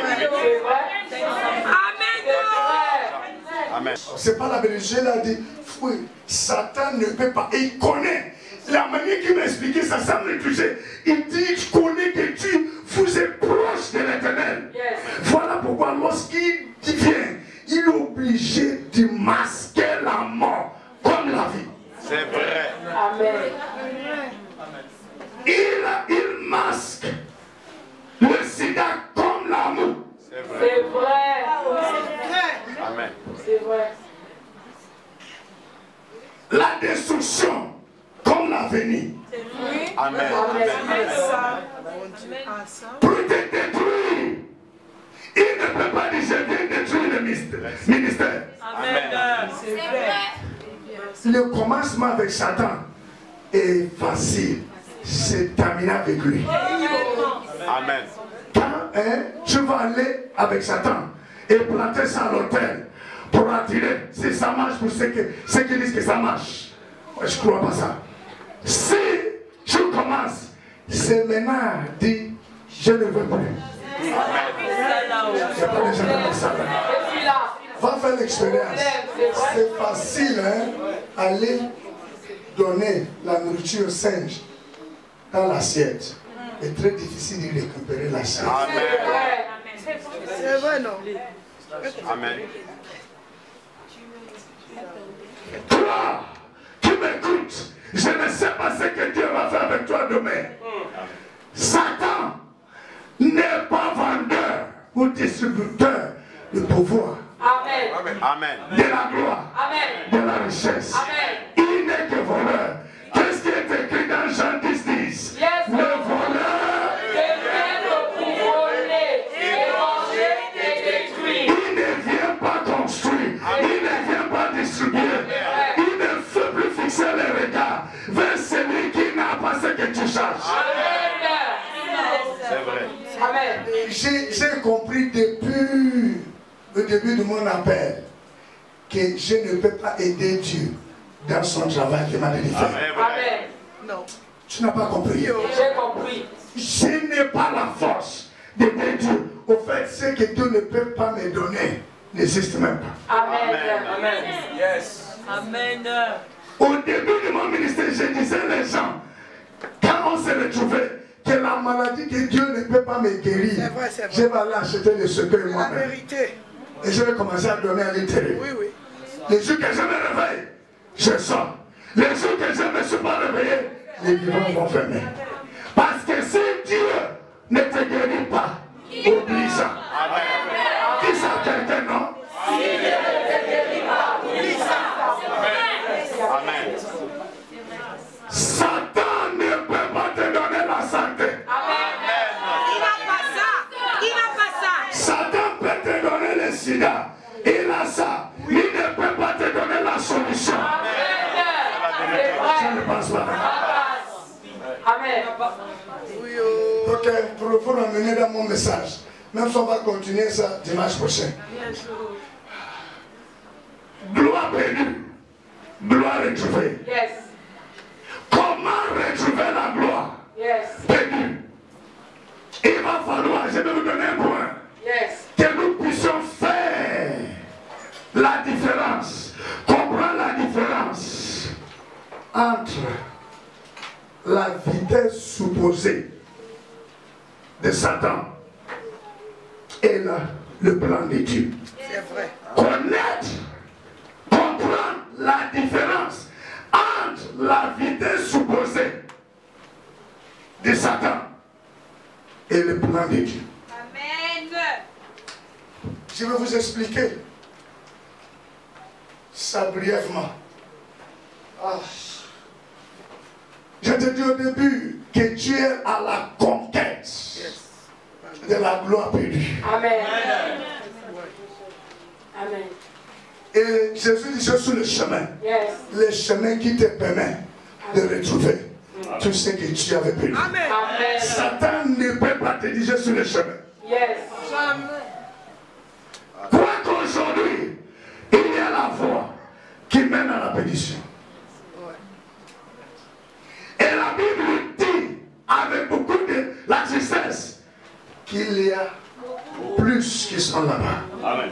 Speaker 6: Amen.
Speaker 2: C'est pas la bénédiction, il a dit, oui, Satan ne peut pas. Et il connaît. La manière qu'il m'a expliqué, ça semble toucher. Il dit, je connais que vous êtes proche de l'Éternel.
Speaker 3: Yes.
Speaker 2: Voilà pourquoi lorsqu'il vient, il est obligé de masquer la mort comme la vie.
Speaker 6: C'est vrai.
Speaker 3: Amen.
Speaker 2: Il masque le sida comme l'amour.
Speaker 6: C'est vrai.
Speaker 3: C'est vrai.
Speaker 6: Amen.
Speaker 3: C'est vrai.
Speaker 2: La destruction comme l'avenir.
Speaker 6: Amen.
Speaker 2: Pour te détruire. Il ne peut pas dire je viens détruire le ministère.
Speaker 6: Amen.
Speaker 4: C'est vrai.
Speaker 2: Le commencement avec Satan est facile. c'est terminé avec lui.
Speaker 6: Amen.
Speaker 2: Quand tu vas aller avec Satan et planter ça à l'autel pour attirer, si ça marche pour ceux qui disent que ça marche, je ne crois pas ça. Si tu commences, c'est maintenant dit, je ne veux plus. Il n'y a pas de gens comme ça. Va faire l'expérience. C'est facile, aller donner la nourriture au singe dans l'assiette. C'est très difficile de récupérer l'assiette.
Speaker 6: Amen.
Speaker 7: C'est vrai, non?
Speaker 6: Amen.
Speaker 2: Toi, qui m'écoutes, je ne sais pas ce que Dieu va faire avec toi demain. Satan n'est pas vendeur ou distributeur de pouvoir.
Speaker 3: Amen.
Speaker 6: Amen.
Speaker 2: De la gloire,
Speaker 3: Amen.
Speaker 2: de la richesse.
Speaker 3: Amen.
Speaker 2: Il n'est que voleur. Qu'est-ce qui est écrit dans Jean 10:10?
Speaker 3: Yes.
Speaker 2: Le voleur,
Speaker 3: Pour voler, évanger et détruire.
Speaker 2: il ne vient pas construire, il ne vient pas distribuer. Il ne fait plus fixer les regards vers celui qui n'a pas ce que tu cherches.
Speaker 6: C'est vrai.
Speaker 3: Amen.
Speaker 2: J'ai compris depuis le début de mon appel que je ne peux pas aider Dieu dans son travail qu'il m'a dédié.
Speaker 3: Amen.
Speaker 7: Non.
Speaker 2: Tu n'as pas compris.
Speaker 3: J'ai compris.
Speaker 2: Je n'ai pas la force d'aider Dieu. Au fait, ce que Dieu ne peut pas me donner n'existe même pas.
Speaker 3: Amen.
Speaker 5: Amen. Yes.
Speaker 4: Amen.
Speaker 2: Au début de mon ministère, je disais les gens, quand on s'est retrouvé, que la maladie que Dieu ne peut pas me guérir,
Speaker 7: C'est vrai, c'est vrai.
Speaker 2: je vais aller acheter le secret
Speaker 7: La
Speaker 2: moi-même.
Speaker 7: vérité.
Speaker 2: Et je vais commencer à donner à l'intérieur.
Speaker 7: Oui, oui.
Speaker 2: Les jours que je me réveille, je sors. Les jours que je ne me suis pas réveillé, les vivants vont fermer. Parce que si Dieu ne te guérit pas, oublie ça. Dis ça à quelqu'un, non?
Speaker 6: Amen.
Speaker 2: Satan ne peut pas te donner la santé.
Speaker 7: Il n'a pas ça. Il n'a pas ça.
Speaker 2: Satan peut te donner le sida. Il a ça. Il ne peut pas te donner la solution. Je ne pense pas.
Speaker 3: Amen.
Speaker 7: Oui, oh.
Speaker 2: Ok, pour vous ramener dans mon message. Même si on va continuer ça dimanche prochain. Gloire perdue. Gloire retrouvée.
Speaker 3: Yes.
Speaker 2: Comment retrouver la gloire
Speaker 3: Yes.
Speaker 2: perdue? Il va falloir, je vais vous donner un point,
Speaker 3: Yes.
Speaker 2: que nous puissions faire la différence, comprendre la différence entre la vitesse supposée de Satan et le plan de Dieu.
Speaker 7: C'est vrai.
Speaker 2: Connaître, comprendre la différence entre la vitesse supposée de Satan et le plan de Dieu.
Speaker 7: Amen.
Speaker 2: Je vais vous expliquer ça brièvement. Je te dis au début que Dieu est à la conquête de la gloire perdue.
Speaker 3: Amen. Amen.
Speaker 2: Et Jésus dit, je suis le chemin.
Speaker 3: Yes.
Speaker 2: Le chemin qui te permet de retrouver tout ce que tu avais perdu.
Speaker 7: Amen.
Speaker 3: Amen.
Speaker 2: Satan ne peut pas te dire, je suis le chemin.
Speaker 3: Yes.
Speaker 2: Quoi qu'aujourd'hui, il y a la voie qui mène à la perdition. Et la Bible dit, avec beaucoup de la tristesse, qu'il y a plus qui sont là-bas.
Speaker 6: Amen.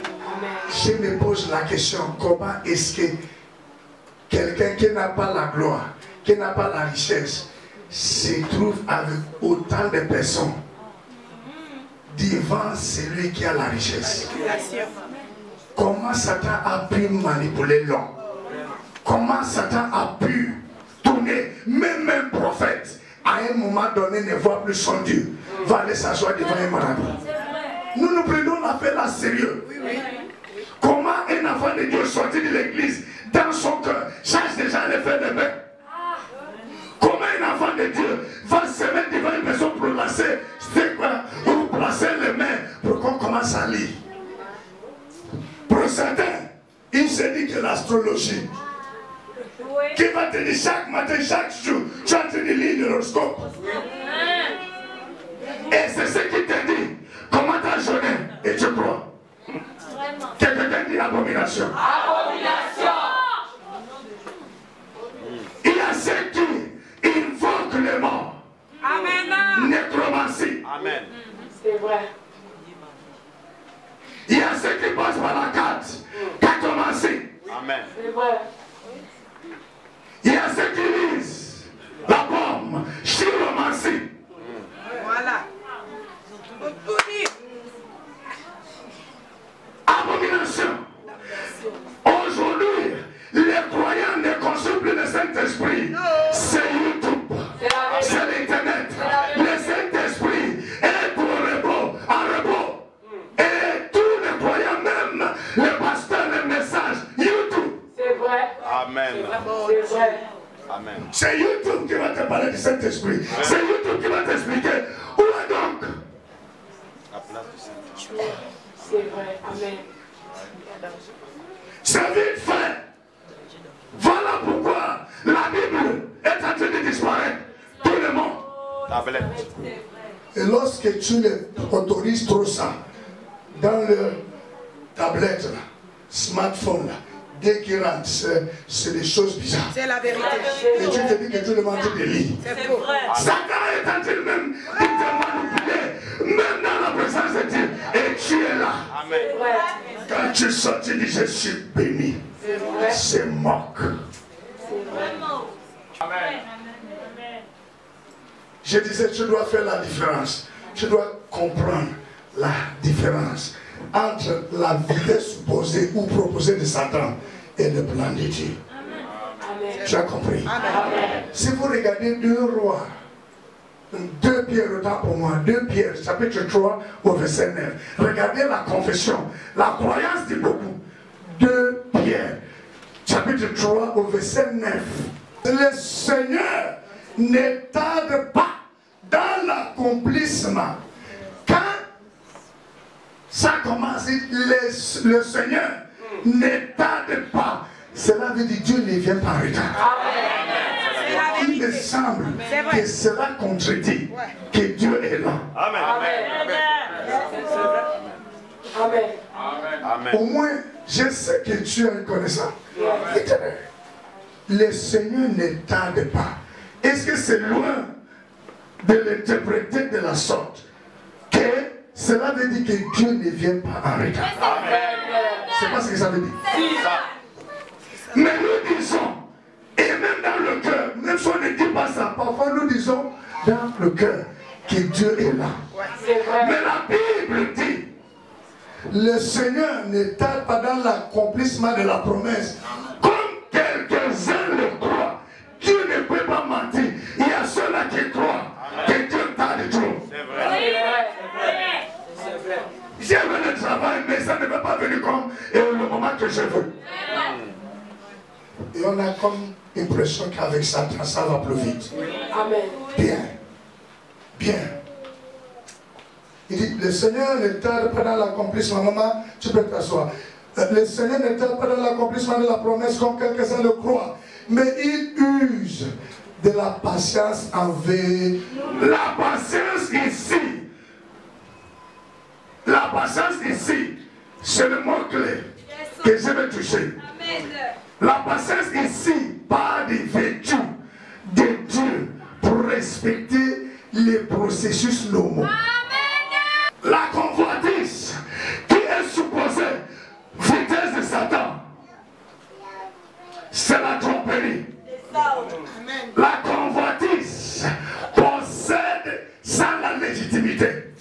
Speaker 2: Je me pose la question, comment est-ce que quelqu'un qui n'a pas la gloire, qui n'a pas la richesse, se trouve avec autant de personnes devant celui qui a la richesse? Comment Satan a pu manipuler l'homme? Comment Satan a pu tourner, même un prophète, à un moment donné, ne voit plus son Dieu, va aller s'asseoir devant un marabout. Nous nous prenons l'affaire à sérieux. Comment un enfant de Dieu sorti de l'église, dans son cœur, cherche déjà à aller faire des bains? Comment un enfant de Dieu va se mettre devant une personne pour placer, pour placer les mains pour qu'on commence à lire? Pour certains, il se dit que l'astrologie, qui va te dire chaque matin, chaque jour, tu as entendu une ligne d'horoscope. Et c'est ce qui te dit comment t'as jeûné et tu crois. Quelqu'un dit abomination.
Speaker 3: Abomination.
Speaker 2: Il y a ceux qui invoquent les morts.
Speaker 7: Amen.
Speaker 2: Nécromancie.
Speaker 6: Amen.
Speaker 3: C'est vrai.
Speaker 2: Il y a ceux qui passent par la carte. Cartomancie.
Speaker 6: Amen.
Speaker 3: C'est vrai.
Speaker 2: Il y a ceux qui lisent la pomme. Chiromancie.
Speaker 7: Voilà.
Speaker 2: Abomination. Aujourd'hui, les croyants ne consomment plus le Saint-Esprit. C'est YouTube. C'est l'Internet. Le Saint-Esprit est au repos, en repos. Et tous les croyants, même les pasteurs, les messages, YouTube.
Speaker 3: C'est vrai.
Speaker 6: Amen.
Speaker 3: C'est vrai.
Speaker 6: Amen.
Speaker 2: C'est YouTube qui va te parler du Saint-Esprit. C'est YouTube qui va t'expliquer. Où est donc
Speaker 6: La place du Saint-Esprit.
Speaker 3: C'est vrai. Amen.
Speaker 2: c'est vite fait. Voilà pourquoi la Bible est en train de disparaître. Tout le monde.
Speaker 6: Tablette.
Speaker 2: Et lorsque tu autorises trop ça dans le tablette, là, smartphone, là, dès qu'il rentre, c'est des choses bizarres.
Speaker 7: C'est la vérité.
Speaker 2: Et tu te dis que tout le monde te lit.
Speaker 7: C'est faux.
Speaker 2: Satan est en train même de te manipuler, même dans la présence de Dieu. Et tu es là.
Speaker 6: Amen.
Speaker 2: Quand tu sors, tu dis je suis béni. C'est moque.
Speaker 6: Amen.
Speaker 2: Je disais, tu dois faire la différence. Tu dois comprendre la différence entre la vitesse supposée ou proposée de Satan et le plan de Dieu. Tu as compris? Si vous regardez 2 Rois, 2 Pierre, autant pour moi, 2 Pierre, chapitre 3 au verset 9. Regardez la confession. La croyance dit beaucoup. 2 Pierre, chapitre 3 au verset 9. Le Seigneur ne tarde pas dans l'accomplissement. Quand ça commence, le Seigneur ne tarde pas. Cela veut dire Dieu ne vient pas en retard. Il me semble que cela contredit que Dieu est là.
Speaker 6: Amen.
Speaker 3: Amen.
Speaker 2: Au moins, je sais que tu as une connaissance. Le Seigneur ne tarde pas. Est-ce que c'est loin de l'interpréter de la sorte que cela veut dire que Dieu ne vient pas en retard? C'est pas ce que ça veut dire. Mais nous disons, et même dans le cœur, même si on ne dit pas ça, parfois nous disons dans le cœur que Dieu est là. Mais la Bible dit, le Seigneur ne tarde pas dans l'accomplissement de la promesse. Comme quelques-uns le croient, Dieu ne peut pas mentir. Il y a ceux-là qui croient que Dieu tarde trop.
Speaker 6: C'est vrai.
Speaker 2: J'ai venu le travail, mais ça ne va pas venir comme le moment que je veux. Et on a comme impression qu'avec Satan, ça va plus vite.
Speaker 3: Amen.
Speaker 2: Bien. Il dit, le Seigneur ne tarde pas dans l'accomplissement. Maman, tu peux t'asseoir. Le Seigneur ne tarde pas dans l'accomplissement de la promesse comme quelques-uns le croient. Mais il use de la patience envers la patience ici. La patience ici, c'est le mot-clé que je vais toucher. La patience ici part du vertu de Dieu pour respecter les processus normaux. La convoitise qui est supposée vitesse de Satan, c'est la tromperie. La convoitise possède sans la légitimité.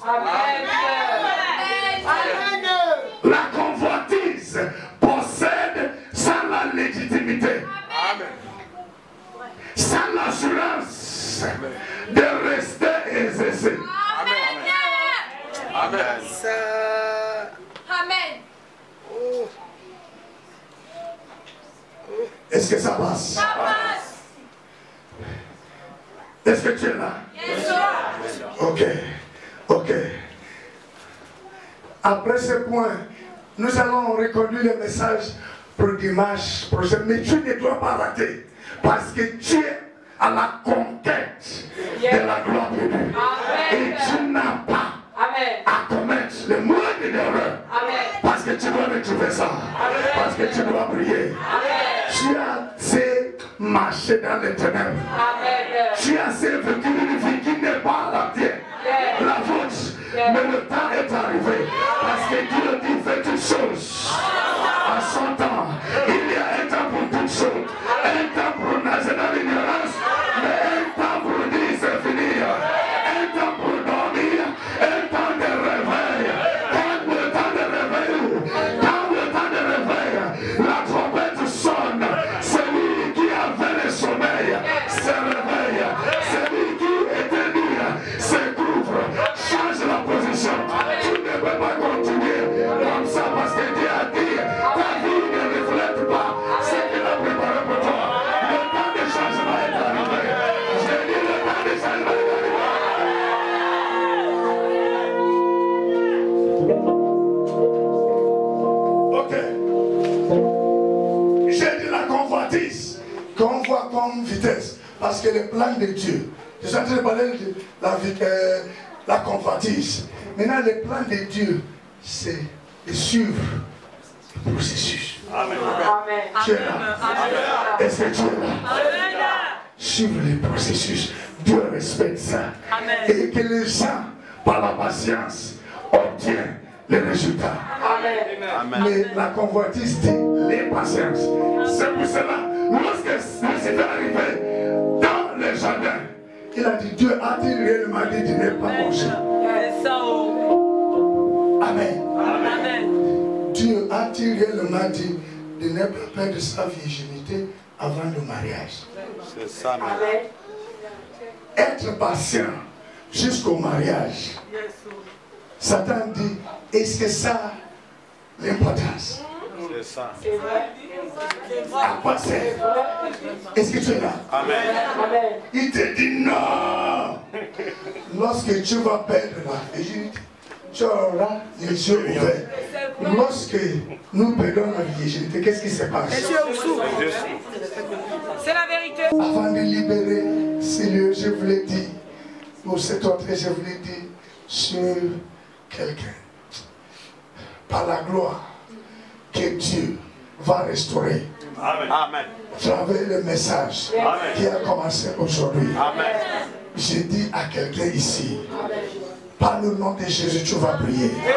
Speaker 2: La convoitise possède sans la légitimité. Sans l'assurance de rester exercé.
Speaker 6: Amen.
Speaker 7: Amen.
Speaker 2: Est-ce que ça passe?
Speaker 7: Ça passe.
Speaker 2: Est-ce que tu es là?
Speaker 7: Yes, sir.
Speaker 2: Ok. Après ce point, nous allons reconduire le message pour dimanche prochain. Mais tu ne dois pas rater. Parce que tu es à la conquête de la gloire de Dieu. Et tu n'as pas à commettre le moindre d'erreur. Parce que tu dois retrouver ça. Parce que tu dois prier. Tu as assez marché dans les ténèbres. Tu as assez vécu une vie qui n'est pas la tienne. La vôtre. Mais le temps est arrivé. Parce que Dieu dit fait toutes choses à son temps. Il y a un temps pour toutes choses. Un temps pour nager dans l'ignorance. Mais un temps pour dire c'est fini. Un temps pour dormir. Un temps de réveil. Quand le temps de réveil. Quand le temps de réveil. La trompette sonne. Celui qui avait le sommeil se réveille. Celui qui était nu se couvre. Change la position. Tu ne peux pas continuer comme ça parce que Dieu a dit ta vie ne reflète pas ce qu'il a préparé pour toi. Le temps de changement est arrivé. J'ai dit le temps de changement est arrivé. Ok. J'ai dit la convoitise qu'on voit comme vitesse parce que le plan de Dieu. Je suis en train de parler de la convoitise. Maintenant, le plan de Dieu, c'est de suivre le processus. Amen. Tu es là. Est-ce que tu es là? Suivre le processus. Dieu respecte ça. Amen. Et que les gens, par la patience, obtiennent les résultats. Amen. Mais la convoitise dit les patiences. C'est pour cela, lorsque Lucifer est arrivé dans le jardin, il a dit, Dieu a-t-il réellement dit de ne pas manger? Amen. Amen. Dieu a-t-il réellement dit de ne pas perdre sa virginité avant le mariage?
Speaker 6: C'est ça,
Speaker 2: Amen. Être patient jusqu'au mariage. Satan dit, est-ce que ça a l'importance?
Speaker 6: C'est ça.
Speaker 2: C'est vrai. À quoi c'est? Est-ce que tu es là?
Speaker 6: Amen.
Speaker 2: Il te dit non. Lorsque tu vas perdre la virginité, tu auras les yeux ouverts. Lorsque nous perdons la virginité, qu'est-ce qui se passe?
Speaker 7: C'est la vérité.
Speaker 2: Avant de libérer Seigneur, je vous l'ai dit, pour cet autre, je vous l'ai dit, sur quelqu'un, par la gloire que Dieu va restaurer.
Speaker 6: Amen. Amen.
Speaker 2: Travers le message qui a commencé aujourd'hui.
Speaker 6: Amen.
Speaker 2: J'ai dit à quelqu'un ici, par le nom de Jésus, tu vas prier.
Speaker 3: Amen.